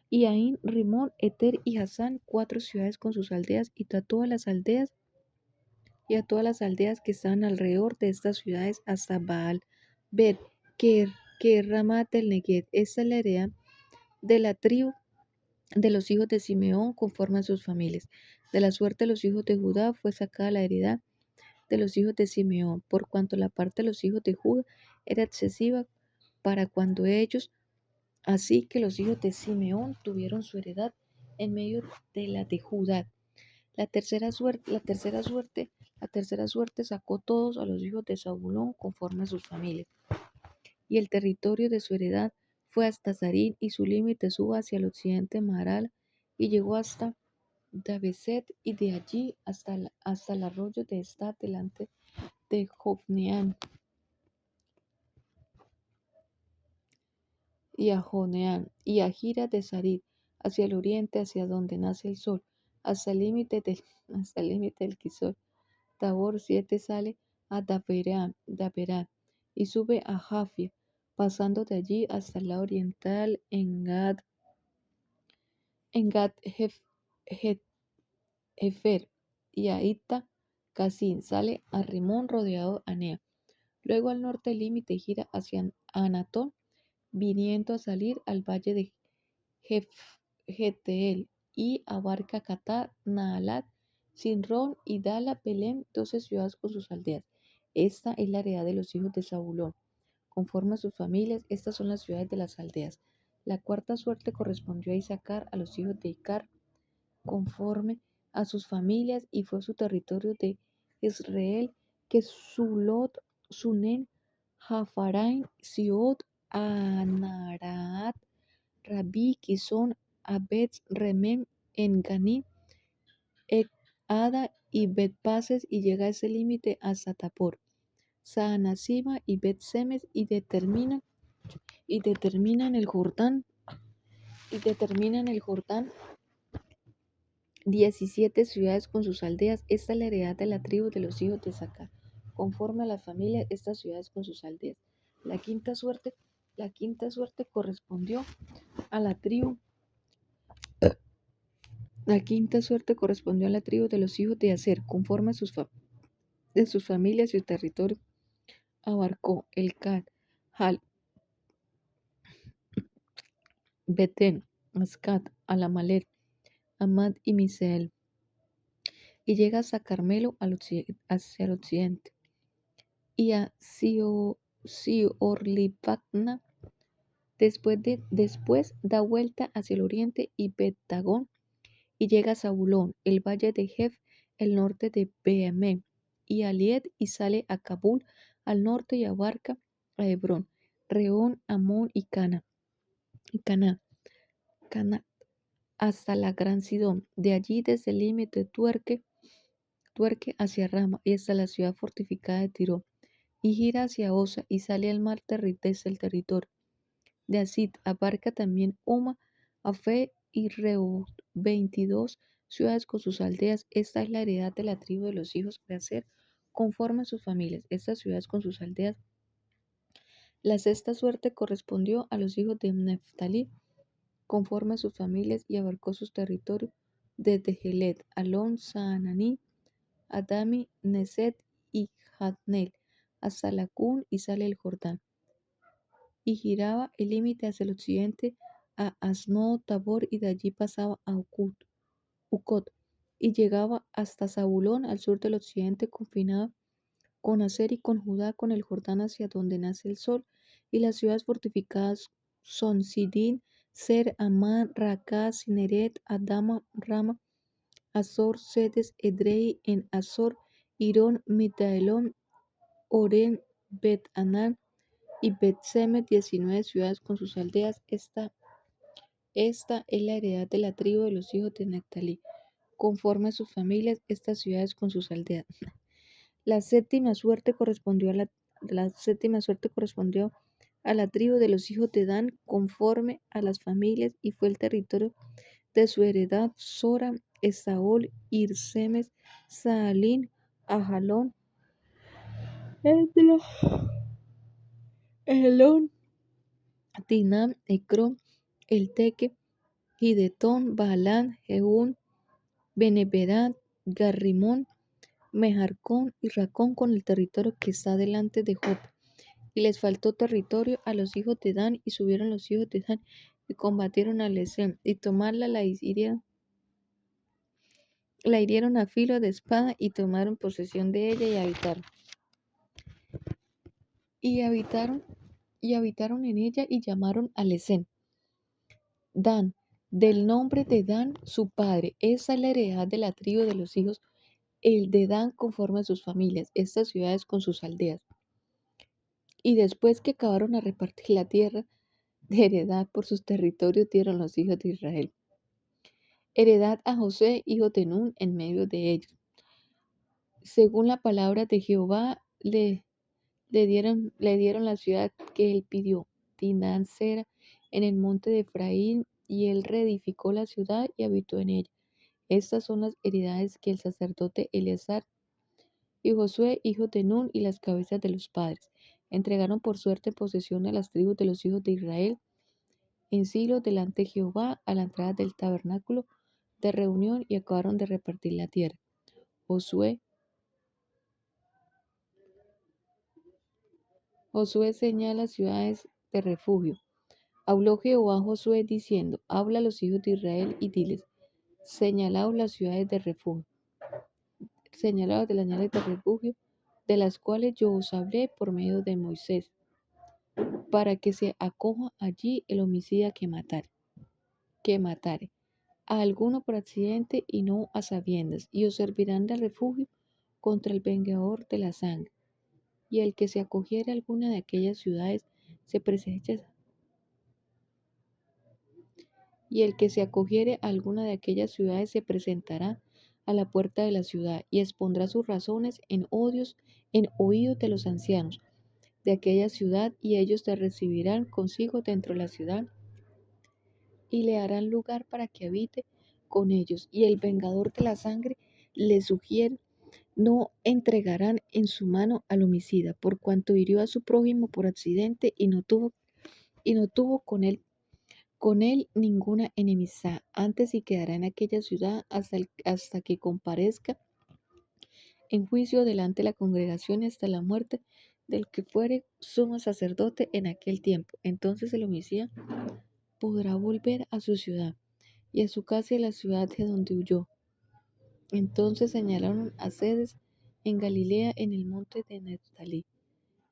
y Ain, Rimón, Eter y Hasán, 4 ciudades con sus aldeas, y a todas las aldeas que estaban alrededor de estas ciudades, hasta Baal, Bet, que Ramat del Neguet. Esta es la heredad de la tribu de los hijos de Simeón conforme a sus familias. De la suerte de los hijos de Judá fue sacada la heredad de los hijos de Simeón, por cuanto la parte de los hijos de Judá era excesiva para cuando ellos, así que los hijos de Simeón tuvieron su heredad en medio de la de Judá. La tercera suerte sacó todos a los hijos de Zabulón conforme a sus familias. Y el territorio de su heredad fue hasta Sarín, y su límite suba hacia el occidente Maharal, y llegó hasta Dabeset, y de allí hasta el arroyo de Estad delante de Jocneam y a Joneam, y a Gira de Sarid, hacia el oriente, hacia donde nace el sol, hasta el límite del, hasta el límite del Quisol. Tabor 7 sale a Daberán, y sube a Jafia, pasando de allí hasta el lado oriental en Gad Hefer, y a Itta Casin sale a Rimón rodeado Anea. Luego al norte el límite gira hacia Anatón, viniendo a salir al valle de Geteel, y abarca Catá, Naalat, Sinrón y Dala, Belén, 12 ciudades con sus aldeas. Esta es la heredad de los hijos de Zabulón. Conforme a sus familias, estas son las ciudades de las aldeas. La cuarta suerte correspondió a Isaacar, a los hijos de Icar, conforme a sus familias, y fue su territorio de Israel, que Sulot, Sunen, Jafarain, Siot, Anaraat, Rabí, Quizón, Abetz, Remem, Enganí, Ada y Bet-Pases, y llega a ese límite hasta Tapor, Saanasima y Bet-Semes, y determina en el Jordán, 17 ciudades con sus aldeas. Esta es la heredad de la tribu de los hijos de Sacar, conforme a la familia, estas ciudades con sus aldeas. La quinta suerte, la quinta suerte correspondió a la tribu, la quinta suerte correspondió a la tribu de los hijos de Aser, conforme a de sus familias, y su territorio abarcó Elcad, Hal, Betén, Ascat, Alamalet, Amad y Misael, y llega hasta Carmelo hacia el occidente, y a Siorlipacna. Después da vuelta hacia el oriente y Bet-Dagón, y llega a Zabulón, el valle de Jef, el norte de Beamé, y a Lied, y sale a Kabul al norte, y abarca a Hebrón, Reón, Amón y Caná, hasta la gran Sidón. De allí desde el límite tuerque hacia Rama, y hasta la ciudad fortificada de Tiro, y gira hacia Osa, y sale al mar desde el territorio de Asid. Abarca también Uma, Afé y Rehoboth, 22 ciudades con sus aldeas. Esta es la heredad de la tribu de los hijos de Aser, conforme a sus familias, estas ciudades con sus aldeas. La sexta suerte correspondió a los hijos de Neftalí, conforme a sus familias, y abarcó sus territorios desde Gelet, Alon, Saananí, Adami, Neset y Jatnel, hasta Lacún, y sale el Jordán, y giraba el límite hacia el occidente a Asnod Tabor, y de allí pasaba a Ucot, y llegaba hasta Zabulón al sur del occidente, confinado con Aser y con Judá, con el Jordán hacia donde nace el sol. Y las ciudades fortificadas son Sidín, Ser, Amán, Racá, Cineret, Adama, Rama, Azor, Sedes, Edrei, en Azor, Irón, Mitaelón, Orén, Bet-Anán y Bet-Semes, 19 ciudades con sus aldeas. Esta es la heredad de la tribu de los hijos de Neftalí, conforme a sus familias, estas ciudades con sus aldeas. La séptima suerte correspondió a la tribu de los hijos de Dan, conforme a las familias, y fue el territorio de su heredad: Sora, Esaol, Irsemes, Saalín, Ajalón, Edla, Elón, Tinam, Ecrón, Elteque, Gidetón, Baalán, Jehún, Beneberán, Garrimón, Mejarcón y Racón, con el territorio que está delante de Job. Y les faltó territorio a los hijos de Dan, y subieron los hijos de Dan y combatieron a Lesem, y tomarla la hirieron a filo de espada, y tomaron posesión de ella, y habitaron en ella, y llamaron a Lesem Dan, del nombre de Dan su padre. Esa es la heredad de la tribu de los hijos el de Dan, conforme a sus familias, estas ciudades con sus aldeas. Y después que acabaron a repartir la tierra de heredad por sus territorios, dieron los hijos de Israel heredad a José, hijo de Nun, en medio de ellos. Según la palabra de Jehová, le dieron la ciudad que él pidió, Tinán-Sera, en el monte de Efraín, y él reedificó la ciudad y habitó en ella. Estas son las heredades que el sacerdote Eleazar y Josué, hijo de Nun, y las cabezas de los padres, entregaron por suerte en posesión a las tribus de los hijos de Israel, en Silo delante de Jehová, a la entrada del tabernáculo de reunión, y acabaron de repartir la tierra. Josué, Josué señala ciudades de refugio. Habló Jehová a Josué diciendo: Habla a los hijos de Israel y diles: Señalaos las ciudades de refugio, señalaos de las ciudades de refugio, de las cuales yo os hablé por medio de Moisés, para que se acoja allí el homicida que matare a alguno por accidente y no a sabiendas, y os servirán de refugio contra el vengador de la sangre. Y el que se acogiere a alguna de aquellas ciudades se presenta, y el que se acogiere a alguna de aquellas ciudades se presentará a la puerta de la ciudad y expondrá sus razones en oídos de los ancianos de aquella ciudad, y ellos te recibirán consigo dentro de la ciudad y le harán lugar para que habite con ellos. Y el vengador de la sangre le sugiere: no entregarán en su mano al homicida, por cuanto hirió a su prójimo por accidente y no tuvo con él ninguna enemistad. Antes y quedará en aquella ciudad hasta que comparezca en juicio delante de la congregación, y hasta la muerte del que fuere sumo sacerdote en aquel tiempo. Entonces el homicida podrá volver a su ciudad y a su casa y a la ciudad de donde huyó. Entonces señalaron a sedes en Galilea, en el monte de Neftalí,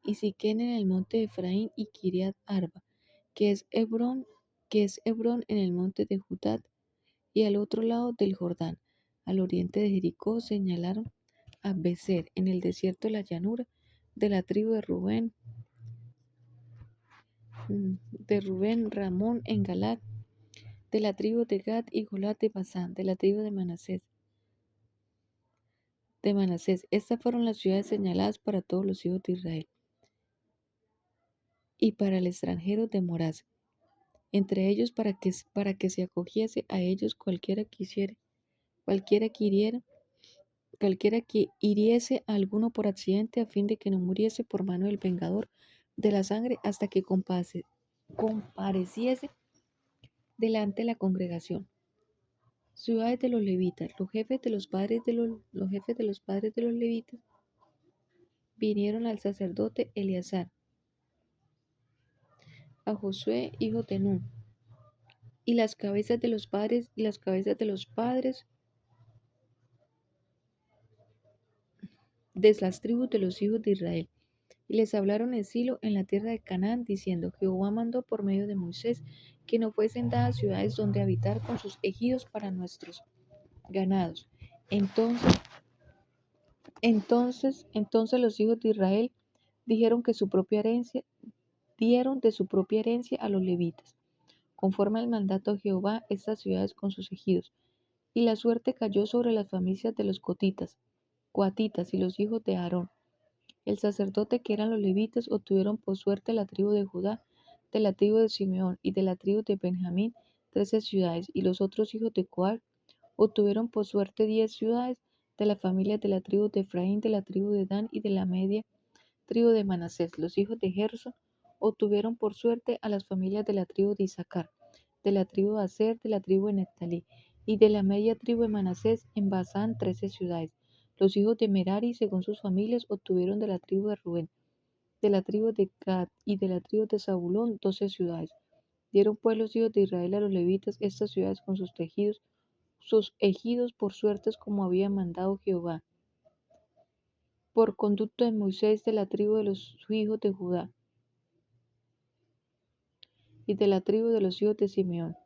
y Siquén en el monte de Efraín, y Kiriat Arba, que es Hebrón en el monte de Judá, y al otro lado del Jordán, al oriente de Jericó, señalaron a Becer en el desierto de la llanura, de la tribu de Rubén, Ramón en Galad, de la tribu de Gad, y Jolat de Basán, de la tribu de Manasés. Estas fueron las ciudades señaladas para todos los hijos de Israel, y para el extranjero de morase entre ellos, para que se acogiese a ellos cualquiera que hiriera, cualquiera que hiriese a alguno por accidente, a fin de que no muriese por mano del vengador de la sangre, hasta que compareciese delante de la congregación. Ciudades de los levitas. Los jefes de los padres de los levitas vinieron al sacerdote Eleazar, a Josué, hijo de Nun, y las cabezas de los padres de las tribus de los hijos de Israel. Y les hablaron en Silo, en la tierra de Canaán, diciendo: Jehová mandó por medio de Moisés que no fuesen dadas ciudades donde habitar con sus ejidos para nuestros ganados. Entonces los hijos de Israel dijeron que dieron de su propia herencia a los levitas, conforme al mandato de Jehová, estas ciudades con sus ejidos. Y la suerte cayó sobre las familias de los coatitas y los hijos de Aarón, el sacerdote, que eran los levitas. Obtuvieron por suerte la tribu de Judá, de la tribu de Simeón y de la tribu de Benjamín 13 ciudades, y los otros hijos de Coat obtuvieron por suerte 10 ciudades, de las familias de la tribu de Efraín, de la tribu de Dan y de la media tribu de Manasés. Los hijos de Gerson obtuvieron por suerte a las familias de la tribu de Isaacar, de la tribu de Aser, de la tribu de Neftalí y de la media tribu de Manasés en Basán 13 ciudades. Los hijos de Merari, según sus familias, obtuvieron de la tribu de Rubén, de la tribu de Gad y de la tribu de Zabulón 12 ciudades. Dieron pues los hijos de Israel a los levitas estas ciudades con sus ejidos por suertes, como había mandado Jehová, por conducto de Moisés, de la tribu de los hijos de Judá y de la tribu de los hijos de Simeón.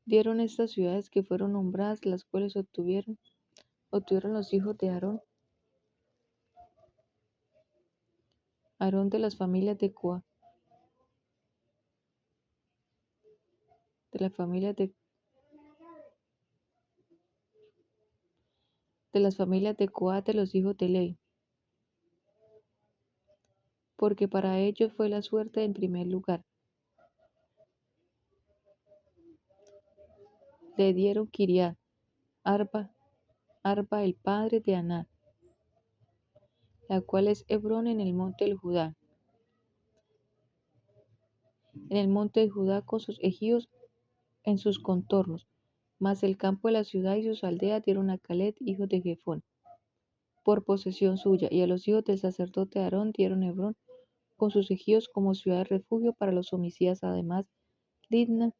Dieron estas ciudades que fueron nombradas, las cuales obtuvieron los hijos de Aarón de las familias de Coa, de la familia de de las familias de Coat de los hijos de Levi, porque para ellos fue la suerte en primer lugar. Le dieron Kiriat Arba, Arba el padre de Aná, la cual es Hebrón en el monte del Judá. En el monte de Judá con sus ejidos en sus contornos, mas el campo de la ciudad y sus aldeas dieron a Caleb, hijo de Jefón, por posesión suya, y a los hijos del sacerdote Aarón dieron Hebrón con sus ejidos como ciudad de refugio para los homicidas, además Libna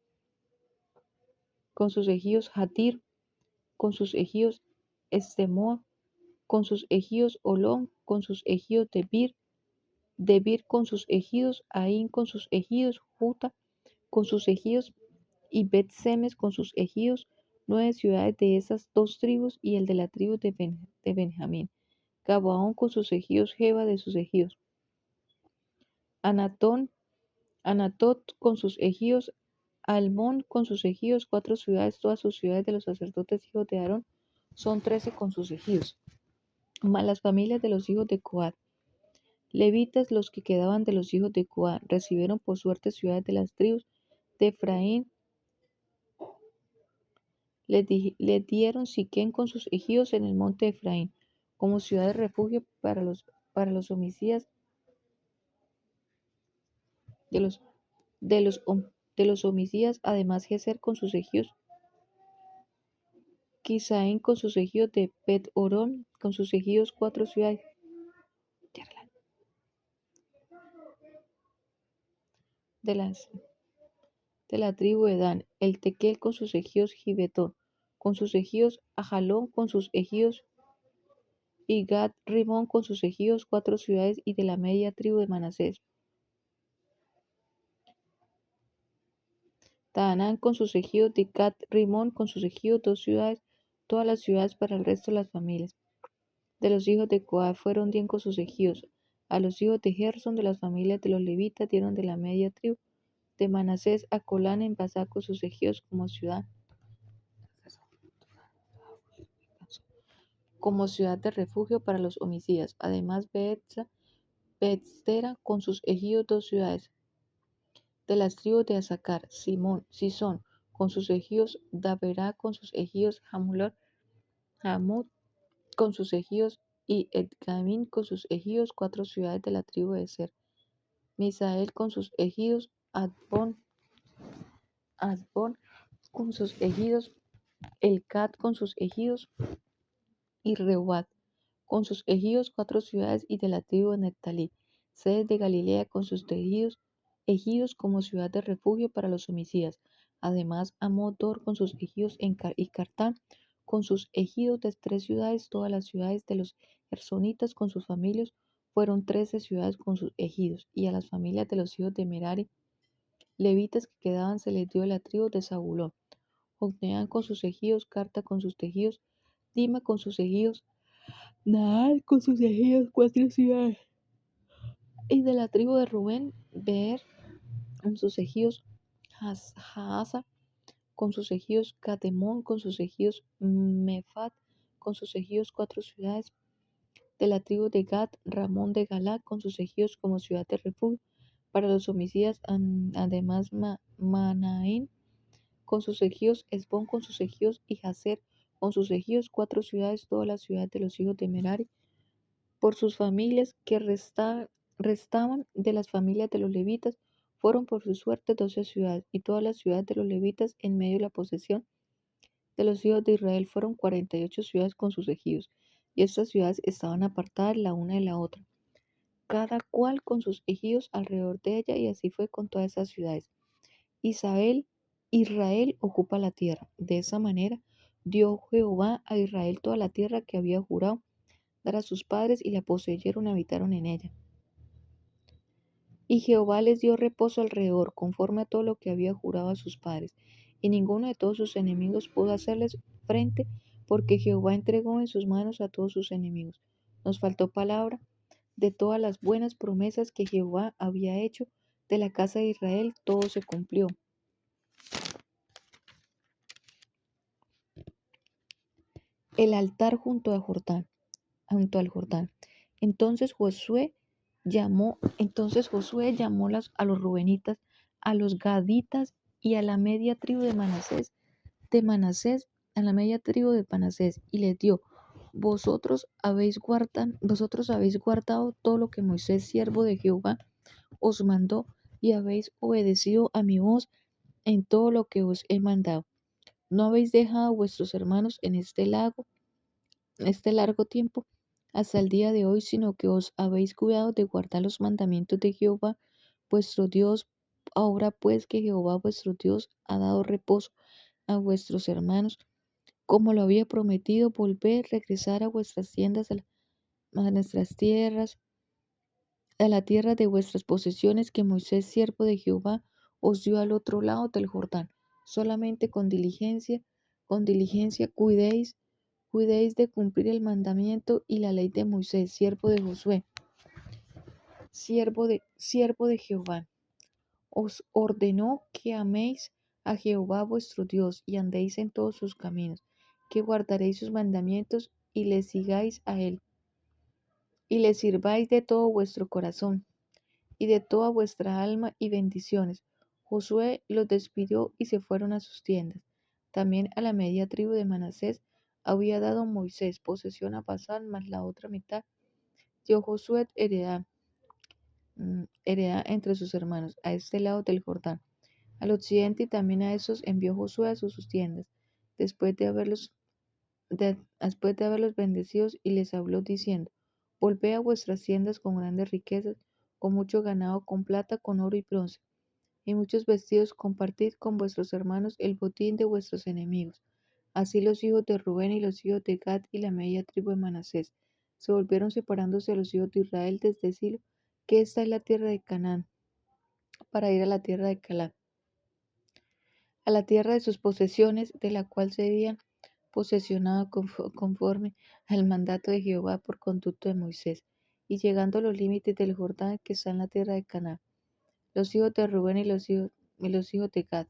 con sus ejidos, Jatir con sus ejidos, Estemoa con sus ejidos, Olón con sus ejidos, Debir con sus ejidos, Aín con sus ejidos, Juta con sus ejidos y Bet-Semes con sus ejidos, 9 ciudades de esas 2 tribus y el de la tribu de Benjamín. Gabaón con sus ejidos, Geba de sus ejidos, Anatón, Anatot con sus ejidos, Almón con sus ejidos, 4 ciudades, todas sus ciudades de los sacerdotes hijos de Aarón, son 13 con sus ejidos. Mas las familias de los hijos de Coat, levitas, los que quedaban de los hijos de Coat, recibieron por suerte ciudades de las tribus de Efraín. Le dieron Siquén con sus ejidos en el monte de Efraín, como ciudad de refugio para los homicidas de los, de los homicidas, además Gezer con sus ejidos, Quisaín con sus ejidos de Bet Orón, con sus ejidos 4 ciudades de las de la tribu de Dan, el Tequel con sus ejidos, Gibetón con sus ejidos, Ajalón con sus ejidos, y Gad Rimón con sus ejidos, 4 ciudades, y de la media tribu de Manasés, Taanán con sus ejidos, de Gat Rimón con sus ejidos, 2 ciudades, todas las ciudades para el resto de las familias. De los hijos de Coat fueron 10 con sus ejidos. A los hijos de Gerson de las familias de los levitas dieron de la media tribu de Manasés a Colán en Basá con sus ejidos como ciudad de refugio para los homicidas. Además Beestera con sus ejidos, 2 ciudades. De las tribus de Asacar, Sison con sus ejidos, Daberá con sus ejidos, Hamut con sus ejidos y Edgamín con sus ejidos, 4 ciudades de la tribu de Ser. Misael con sus ejidos, Asbón con sus ejidos, Elcat con sus ejidos y Reubat con sus ejidos, 4 ciudades, y de la tribu de Neftalí, sedes de Galilea con sus ejidos como ciudad de refugio para los homicidas. Además Amot-Dor con sus ejidos y Cartán con sus ejidos de 3 ciudades, todas las ciudades de los gersonitas con sus familias fueron 13 ciudades con sus ejidos, y a las familias de los hijos de Merari, levitas que quedaban, se les dio la tribu de Zabulón, Jocneán con sus ejidos, Carta con sus ejidos, Dima con sus ejidos, Naal con sus ejidos, 4 ciudades, y de la tribu de Rubén, Beer con sus ejidos, Jaasa con sus ejidos, Catemón con sus ejidos, Mefat con sus ejidos, 4 ciudades, de la tribu de Gad, Ramón de Galaad con sus ejidos como ciudad de refugio para los homicidas, además Manaín con sus ejidos, Esbón con sus ejidos y Jazer con sus ejidos, 4 ciudades, todas las ciudades de los hijos de Merari, por sus familias que restaban de las familias de los levitas, fueron por su suerte 12 ciudades, y todas las ciudades de los levitas en medio de la posesión de los hijos de Israel fueron 48 ciudades con sus ejidos, y estas ciudades estaban apartadas la una de la otra, cada cual con sus ejidos alrededor de ella, y así fue con todas esas ciudades. Israel ocupa la tierra. De esa manera dio Jehová a Israel toda la tierra que había jurado dar a sus padres, y la poseyeron y habitaron en ella. Y Jehová les dio reposo alrededor, conforme a todo lo que había jurado a sus padres, y ninguno de todos sus enemigos pudo hacerles frente, porque Jehová entregó en sus manos a todos sus enemigos. Nos faltó palabra de todas las buenas promesas que Jehová había hecho de la casa de Israel, todo se cumplió. el altar junto al Jordán. Entonces Josué llamó a los rubenitas, a los gaditas y a la media tribu de Manasés, a la media tribu de Manasés, y les dio: vosotros habéis guardado todo lo que Moisés, siervo de Jehová, os mandó, y habéis obedecido a mi voz en todo lo que os he mandado. No habéis dejado a vuestros hermanos en este largo tiempo, hasta el día de hoy, sino que os habéis cuidado de guardar los mandamientos de Jehová vuestro Dios. Ahora pues que Jehová vuestro Dios ha dado reposo a vuestros hermanos, como lo había prometido, volved, regresar a vuestras tiendas, a nuestras tierras, a la tierra de vuestras posesiones que Moisés, siervo de Jehová, os dio al otro lado del Jordán. Solamente con diligencia cuidéis de cumplir el mandamiento y la ley de Moisés, siervo de Jehová. Os ordenó que améis a Jehová vuestro Dios y andéis en todos sus caminos, que guardaréis sus mandamientos y le sigáis a él, y le sirváis de todo vuestro corazón y de toda vuestra alma, y bendiciones. Josué los despidió y se fueron a sus tiendas. También a la media tribu de Manasés había dado Moisés posesión a Basán, mas la otra mitad dio Josué heredad entre sus hermanos, a este lado del Jordán, al occidente, y también a esos envió Josué a sus tiendas, después de haberlos bendecidos, y les habló diciendo: Volved a vuestras tiendas con grandes riquezas, con mucho ganado, con plata, con oro y bronce, y muchos vestidos. Compartid con vuestros hermanos el botín de vuestros enemigos. Así los hijos de Rubén y los hijos de Gad y la media tribu de Manasés se volvieron, separándose de los hijos de Israel desde Silo, que esta es la tierra de Canaán, para ir a la tierra de Canaán, a la tierra de sus posesiones, de la cual se habían posesionado conforme al mandato de Jehová por conducto de Moisés. Y llegando a los límites del Jordán, que está en la tierra de Canaán, los hijos de Rubén y los hijos de Gad,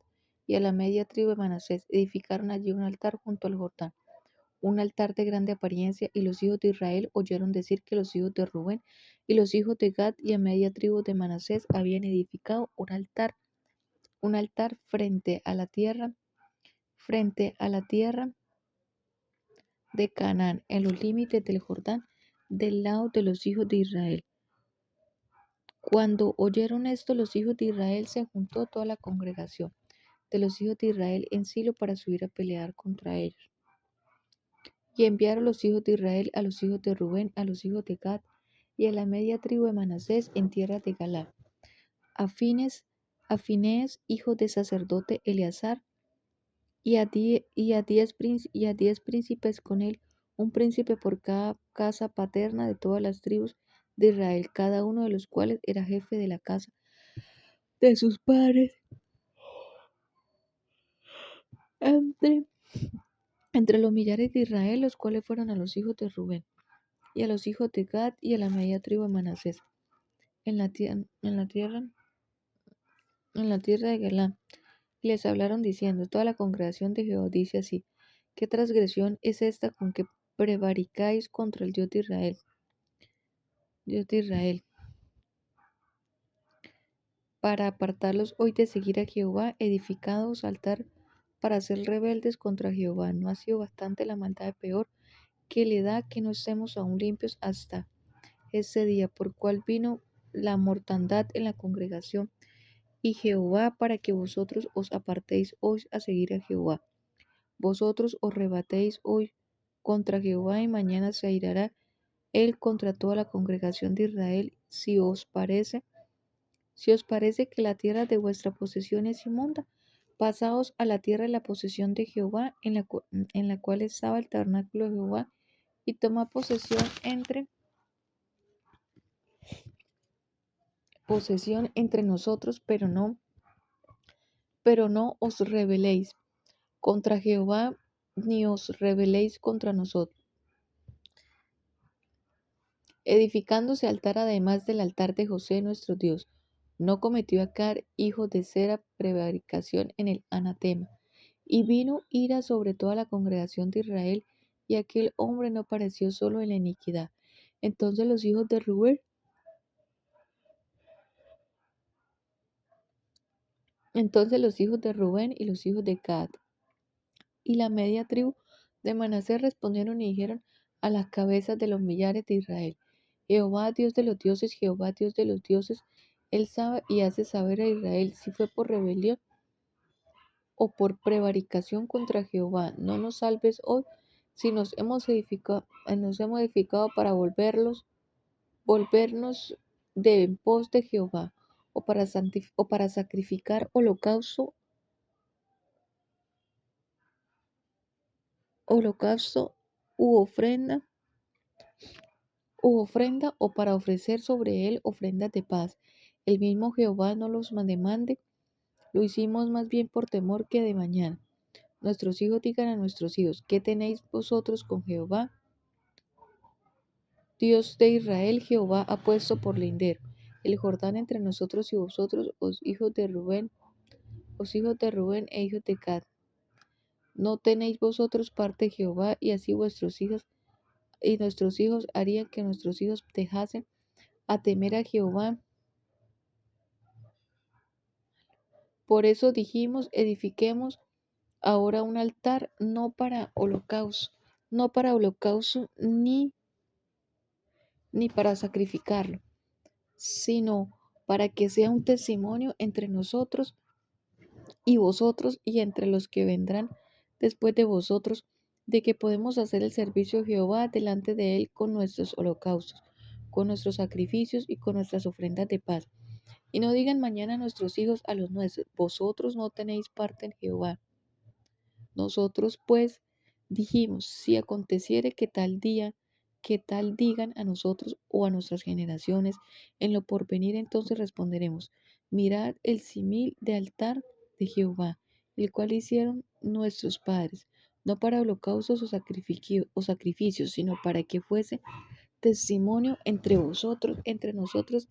y a la media tribu de Manasés, edificaron allí un altar junto al Jordán, un altar de grande apariencia. Y los hijos de Israel oyeron decir que los hijos de Rubén y los hijos de Gad y a media tribu de Manasés habían edificado un altar frente a la tierra de Canaán, en los límites del Jordán, del lado de los hijos de Israel. Cuando oyeron esto, los hijos de Israel, se juntó toda la congregación de los hijos de Israel en Silo para subir a pelear contra ellos. Y enviaron los hijos de Israel a los hijos de Rubén, a los hijos de Gad y a la media tribu de Manasés en tierra de Galaad, a Finehés, hijo de sacerdote Eleazar, y a 10 príncipes con él, un príncipe por cada casa paterna de todas las tribus de Israel, cada uno de los cuales era jefe de la casa de sus padres, entre, entre los millares de Israel, los cuales fueron a los hijos de Rubén, y a los hijos de Gad, y a la media tribu de Manasés, en la tierra, en la tierra de Galaad. Y les hablaron diciendo: Toda la congregación de Jehová dice así: ¿Qué transgresión es esta con que prevaricáis contra el Dios de Israel, para apartarlos hoy de seguir a Jehová, edificados altar para ser rebeldes contra Jehová? ¿No ha sido bastante la maldad peor que le da que no estemos aún limpios hasta ese día, por cual vino la mortandad en la congregación y Jehová, para que vosotros os apartéis hoy a seguir a Jehová? Vosotros os rebatéis hoy contra Jehová, y mañana se airará él contra toda la congregación de Israel. Si os parece que la tierra de vuestra posesión es inmunda, pasaos a la tierra de la posesión de Jehová, en la cual estaba el tabernáculo de Jehová, y tomad posesión entre nosotros, pero no os rebeléis contra Jehová, ni os rebeléis contra nosotros, edificándose altar además del altar de José nuestro Dios. No cometió Acar, hijo de Zera, prevaricación en el anatema. Y vino ira sobre toda la congregación de Israel, y aquel hombre no pareció solo en la iniquidad. Entonces los hijos de Rubén, entonces los hijos de Rubén y los hijos de Gad y la media tribu de Manasés respondieron y dijeron a las cabezas de los millares de Israel: Jehová, Dios de los dioses, Jehová, Dios de los dioses, él sabe y hace saber a Israel si fue por rebelión o por prevaricación contra Jehová. No nos salves hoy si nos hemos edificado para volvernos de en pos de Jehová, o para sacrificar holocausto u ofrenda, o para ofrecer sobre él ofrendas de paz. El mismo Jehová no los demande, lo hicimos más bien por temor que de mañana. Nuestros hijos digan a nuestros hijos: ¿Qué tenéis vosotros con Jehová? Dios de Israel, Jehová ha puesto por lindero el Jordán entre nosotros y vosotros, os hijos de Rubén e hijos de Gad. No tenéis vosotros parte de Jehová, y así vuestros hijos y nuestros hijos harían que nuestros hijos dejasen a temer a Jehová. Por eso dijimos: edifiquemos ahora un altar, no para holocausto ni para sacrificarlo, sino para que sea un testimonio entre nosotros y vosotros y entre los que vendrán después de vosotros, de que podemos hacer el servicio a Jehová delante de él con nuestros holocaustos, con nuestros sacrificios y con nuestras ofrendas de paz. Y no digan mañana nuestros hijos a los nuestros: vosotros no tenéis parte en Jehová. Nosotros pues dijimos: si aconteciere que tal digan a nosotros o a nuestras generaciones en lo porvenir, entonces responderemos: mirad el simil de altar de Jehová, el cual hicieron nuestros padres, no para holocaustos o sacrificios, sino para que fuese testimonio entre nosotros,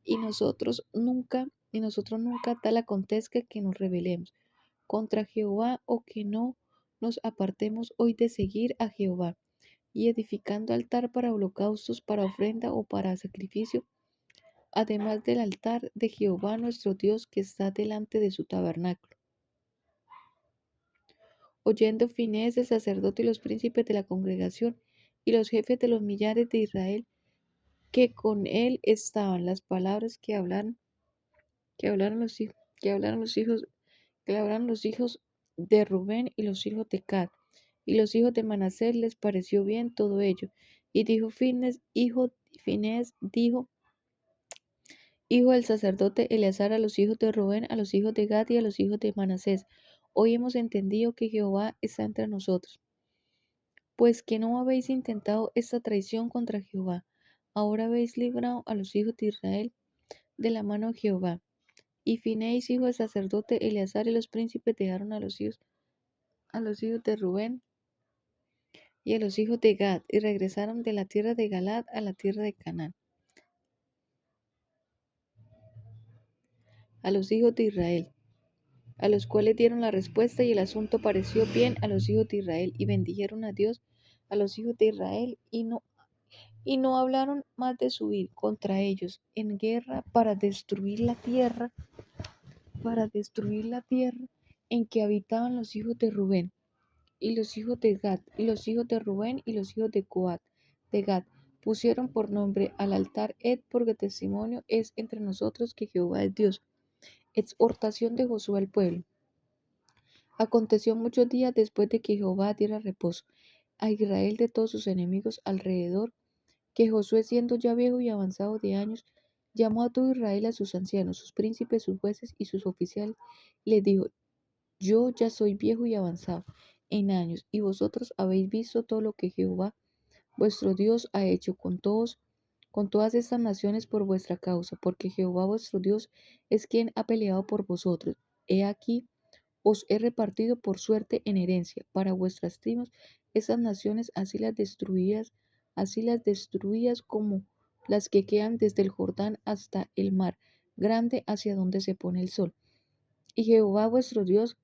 y nosotros nunca tal acontezca que nos rebelemos contra Jehová, o que no nos apartemos hoy de seguir a Jehová, y edificando altar para holocaustos, para ofrenda o para sacrificio, además del altar de Jehová nuestro Dios que está delante de su tabernáculo. Oyendo Finés el sacerdote y los príncipes de la congregación y los jefes de los millares de Israel que con él estaban, las palabras que hablaron los hijos, que hablaron los hijos, que hablaron los hijos de Rubén y los hijos de Gad y los hijos de Manasés, les pareció bien todo ello. Y dijo Finés dijo, hijo del sacerdote Eleazar, a los hijos de Rubén, a los hijos de Gad y a los hijos de Manasés: hoy hemos entendido que Jehová está entre nosotros, pues que no habéis intentado esta traición contra Jehová. Ahora habéis librado a los hijos de Israel de la mano de Jehová. Y Finés, hijo del sacerdote Eleazar, y los príncipes dejaron a los hijos de Rubén y a los hijos de Gad, y regresaron de la tierra de Galaad a la tierra de Canaán, a los hijos de Israel, a los cuales dieron la respuesta, y el asunto pareció bien a los hijos de Israel, y bendijeron a Dios a los hijos de Israel, y no hablaron más de subir contra ellos en guerra para destruir la tierra en que habitaban los hijos de Rubén y los hijos de Gad, y los hijos de Rubén y los hijos de Gad pusieron por nombre al altar porque testimonio es entre nosotros que Jehová es Dios. Exhortación de Josué al pueblo. Aconteció muchos días después de que Jehová diera reposo a Israel de todos sus enemigos alrededor, que Josué, siendo ya viejo y avanzado de años, llamó a todo Israel, a sus ancianos, sus príncipes, sus jueces y sus oficiales, y les dijo: yo ya soy viejo y avanzado en años, y vosotros habéis visto todo lo que Jehová vuestro Dios ha hecho con todas estas naciones por vuestra causa, porque Jehová vuestro Dios es quien ha peleado por vosotros. He aquí, os he repartido por suerte en herencia para vuestras tribus esas naciones, así las destruidas como las que quedan desde el Jordán hasta el mar grande, hacia donde se pone el sol. Y Jehová vuestro Dios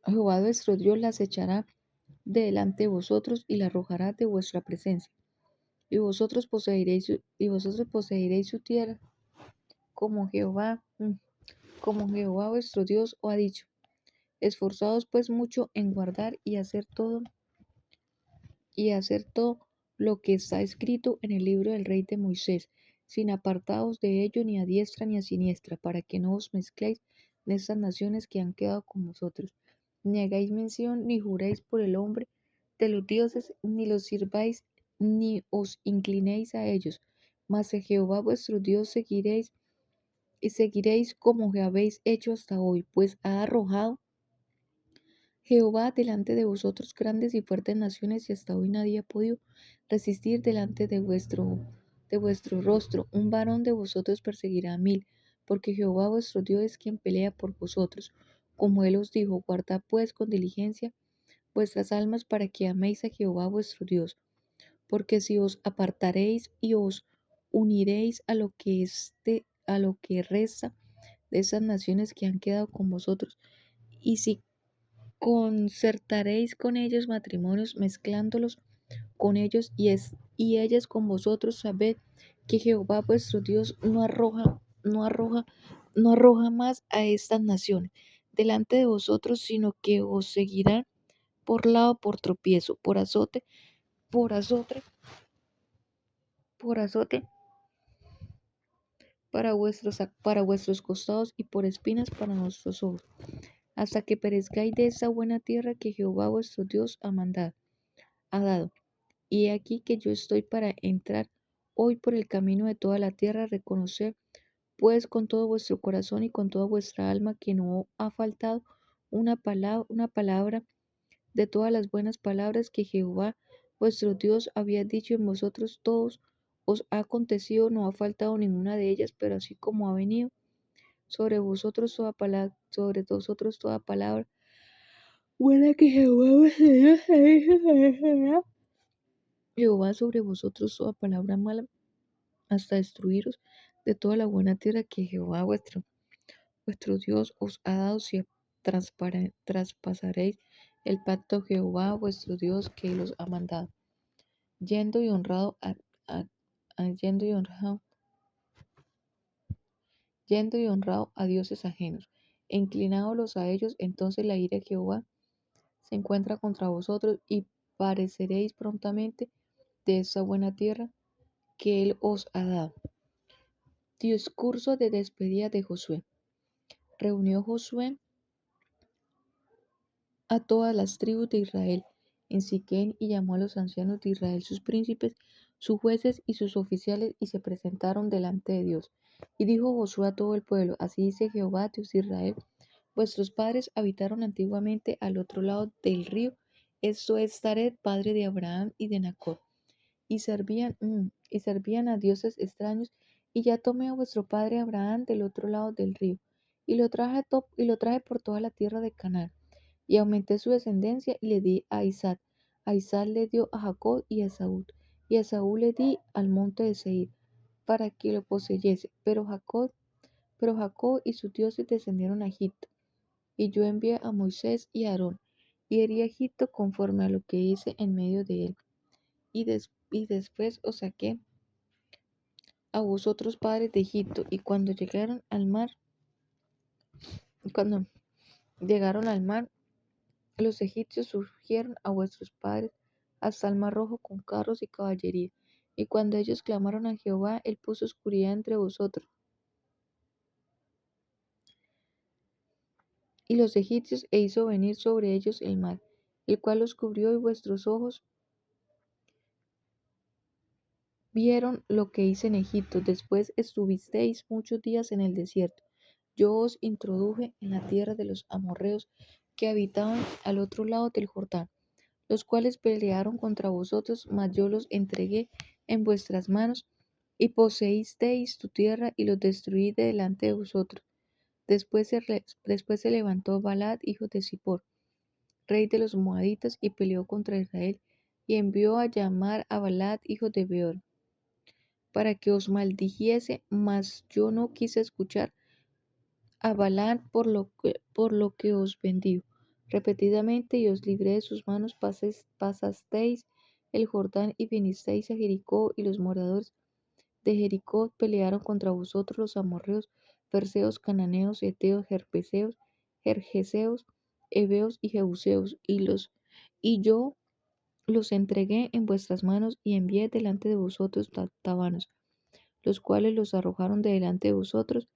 Jehová vuestro Dios las echará de delante de vosotros y las arrojará de vuestra presencia. Y vosotros poseeréis su tierra, como Jehová, como Jehová vuestro Dios os ha dicho. Esforzaos pues mucho en guardar y hacer todo lo que está escrito en el libro del rey de Moisés, sin apartaos de ello ni a diestra ni a siniestra, para que no os mezcléis de estas naciones que han quedado con vosotros, ni hagáis mención ni juréis por el hombre de los dioses, ni los sirváis, ni os inclinéis a ellos, mas a Jehová vuestro Dios seguiréis y seguiréis como habéis hecho hasta hoy, pues ha arrojado Jehová delante de vosotros grandes y fuertes naciones, y hasta hoy nadie ha podido resistir delante de vuestro rostro. Un varón de vosotros perseguirá a 1000, porque Jehová vuestro Dios es quien pelea por vosotros. Como él os dijo, guardad pues con diligencia vuestras almas para que améis a Jehová vuestro Dios. Porque si os apartaréis y os uniréis a lo que resta de esas naciones que han quedado con vosotros, y si concertaréis con ellos matrimonios, mezclándolos con ellos y ellas con vosotros, sabed que Jehová vuestro Dios no arroja más a estas naciones delante de vosotros, sino que os seguirán por lado, por tropiezo, por azote para vuestros costados, y por espinas para nuestros ojos, hasta que perezcáis de esa buena tierra que Jehová vuestro Dios ha dado. Y he aquí que yo estoy para entrar hoy por el camino de toda la tierra. Reconocer pues con todo vuestro corazón y con toda vuestra alma que no ha faltado una palabra de todas las buenas palabras que Jehová vuestro Dios había dicho en vosotros todos. Os ha acontecido, no ha faltado ninguna de ellas, pero así como ha venido sobre vosotros toda palabra buena que Jehová vuestro Dios ha dicho, Jehová sobre vosotros toda palabra mala, hasta destruiros de toda la buena tierra que Jehová vuestro Dios os ha dado, si traspasaréis el pacto de Jehová vuestro Dios que los ha mandado, yendo y honrado a- yendo y honrado a dioses ajenos, e inclinándolos a ellos. Entonces la ira de Jehová se encuentra contra vosotros, y pareceréis prontamente de esa buena tierra que él os ha dado. Discurso de despedida de Josué. Reunió Josué a todas las tribus de Israel en Siquem, y llamó a los ancianos de Israel, sus príncipes, sus jueces y sus oficiales, y se presentaron delante de Dios. Y dijo Josué a todo el pueblo: Así dice Jehová, Dios de Israel: Vuestros padres habitaron antiguamente al otro lado del río, esto es Taret, padre de Abraham y de Nacor, y servían a dioses extraños. Y ya tomé a vuestro padre Abraham del otro lado del río, y lo traje por toda la tierra de Canaán, y aumenté su descendencia, y le di a Isaac. A Isaac le dio a Jacob y a Saúl, y a Saúl le di al monte de Seir, para que lo poseyese. Pero Jacob y sus dioses descendieron a Egipto, y yo envié a Moisés y a Aarón, y herí a Egipto conforme a lo que hice en medio de él. Y después os saqué a vosotros, padres de Egipto. Y cuando llegaron al mar, los egipcios surgieron a vuestros padres hasta el mar rojo con carros y caballería. Y cuando ellos clamaron a Jehová, él puso oscuridad entre vosotros y los egipcios, e hizo venir sobre ellos el mar, el cual los cubrió, y vuestros ojos vieron lo que hice en Egipto. Después estuvisteis muchos días en el desierto. Yo os introduje en la tierra de los amorreos, que habitaban al otro lado del Jordán, los cuales pelearon contra vosotros, mas yo los entregué en vuestras manos, y poseísteis tu tierra, y los destruí de delante de vosotros. Después se levantó Balad, hijo de Zippor, rey de los Moaditas, y peleó contra Israel, y envió a llamar a Balad, hijo de Beor, para que os maldijese, mas yo no quise escuchar a Balaam, por lo que os bendijo. repetidamente y os libré de sus manos, pasasteis el Jordán y vinisteis a Jericó, y los moradores de Jericó pelearon contra vosotros los amorreos, ferceos, cananeos, heteos, gergeseos, heveos y jebuseos, y yo los entregué en vuestras manos y envié delante de vosotros tabanos, los cuales los arrojaron de delante de vosotros.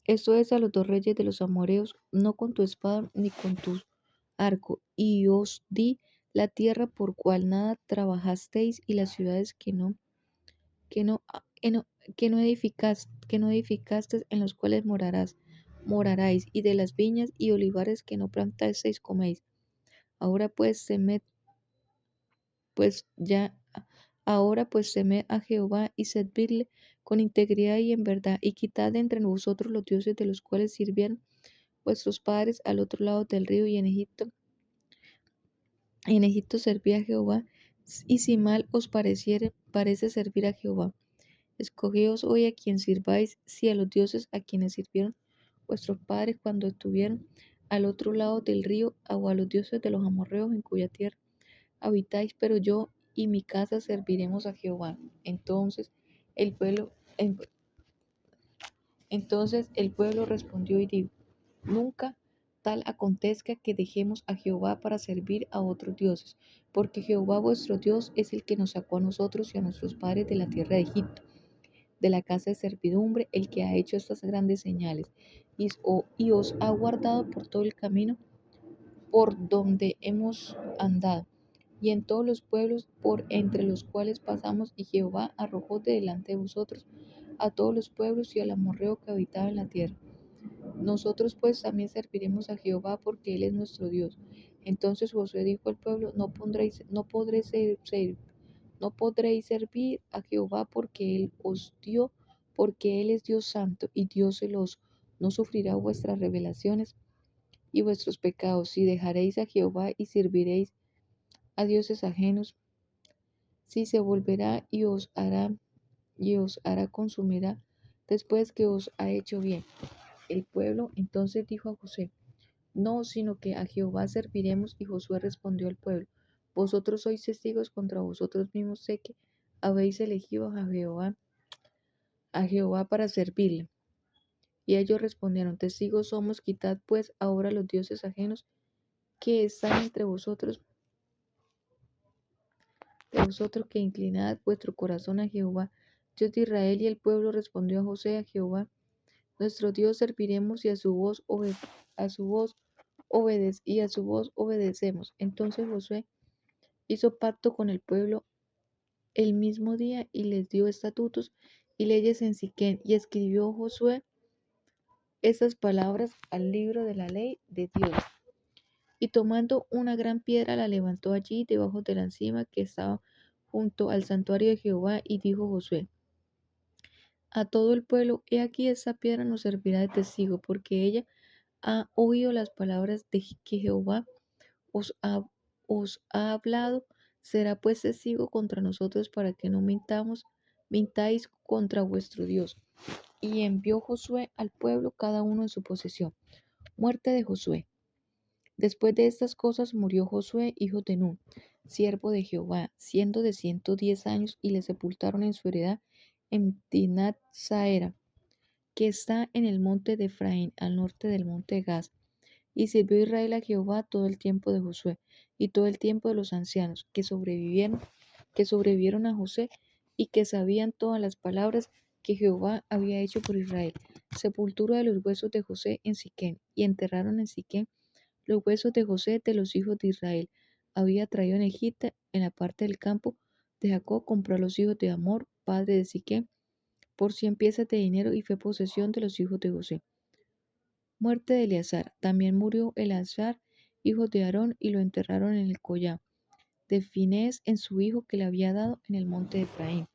Esto es a los dos reyes de los amorreos, no con tu espada ni con tu arco, y os di la tierra por cual nada trabajasteis y las ciudades que no, que no, que no edificaste, en los cuales moraráis, y de las viñas y olivares que no plantasteis coméis. Ahora pues temed, pues ya, ahora pues temed a Jehová y servidle con integridad y en verdad, y quitad de entre vosotros los dioses de los cuales sirvieron vuestros padres al otro lado del río y en Egipto. En Egipto serví a Jehová, y si mal os parece servir a Jehová. Escogíos hoy a quien sirváis, si a los dioses a quienes sirvieron vuestros padres cuando estuvieron al otro lado del río, o a los dioses de los amorreos en cuya tierra habitáis, pero yo y mi casa serviremos a Jehová. El pueblo, en- entonces el pueblo respondió y dijo, nunca tal acontezca que dejemos a Jehová para servir a otros dioses, porque Jehová vuestro Dios es el que nos sacó a nosotros y a nuestros padres de la tierra de Egipto, de la casa de servidumbre, el que ha hecho estas grandes señales, y os ha guardado por todo el camino por donde hemos andado, y en todos los pueblos por entre los cuales pasamos, y Jehová arrojó de delante de vosotros a todos los pueblos y al amorreo que habitaba en la tierra. Nosotros pues también serviremos a Jehová porque Él es nuestro Dios. Entonces Josué dijo al pueblo, no podréis servir a Jehová porque Él os dio, porque Él es Dios santo y Dios celoso. No sufrirá vuestras rebelaciones y vuestros pecados, si dejaréis a Jehová y serviréis a dioses ajenos, si se volverá y os hará consumirá después que os ha hecho bien. El pueblo entonces dijo a José, no, sino que a Jehová serviremos. Y Josué respondió al pueblo, vosotros sois testigos contra vosotros mismos, sé que habéis elegido a Jehová para servirle. Y ellos respondieron, testigos somos, quitad pues ahora los dioses ajenos que están entre vosotros que inclinad vuestro corazón a Jehová, Dios de Israel. Y el pueblo respondió a José, a Jehová nuestro Dios serviremos, y a su voz a su voz obedecemos. Entonces Josué hizo pacto con el pueblo el mismo día y les dio estatutos y leyes en Siquén, y escribió Josué estas palabras al libro de la ley de Dios. Y tomando una gran piedra la levantó allí debajo de la encima que estaba junto al santuario de Jehová, y dijo Josué a todo el pueblo, he aquí esta piedra nos servirá de testigo, porque ella ha oído las palabras de que Jehová os ha, os ha hablado, será pues testigo contra nosotros para que no mintáis contra vuestro Dios. Y envió Josué al pueblo cada uno en su posesión. Muerte de Josué. Después de estas cosas murió Josué, hijo de Nun, siervo de Jehová, siendo de 110 años, y le sepultaron en su heredad en Timnat Saera, que está en el monte de Efraín, al norte del monte Gaz. Y sirvió Israel a Jehová todo el tiempo de Josué y todo el tiempo de los ancianos que sobrevivieron a José y que sabían todas las palabras que Jehová había hecho por Israel. Sepultura de los huesos de José en Siquén, y enterraron en Siquén los huesos de José de los hijos de Israel. Había traído en Egipto, en la parte del campo de Jacob, compró a los hijos de Amor, padre de Siquén, por 100 piezas de dinero, y fue posesión de los hijos de José. Muerte de Eleazar. También murió Eleazar, hijo de Aarón, y lo enterraron en el collado de Finés, en su hijo que le había dado en el monte de Efraín.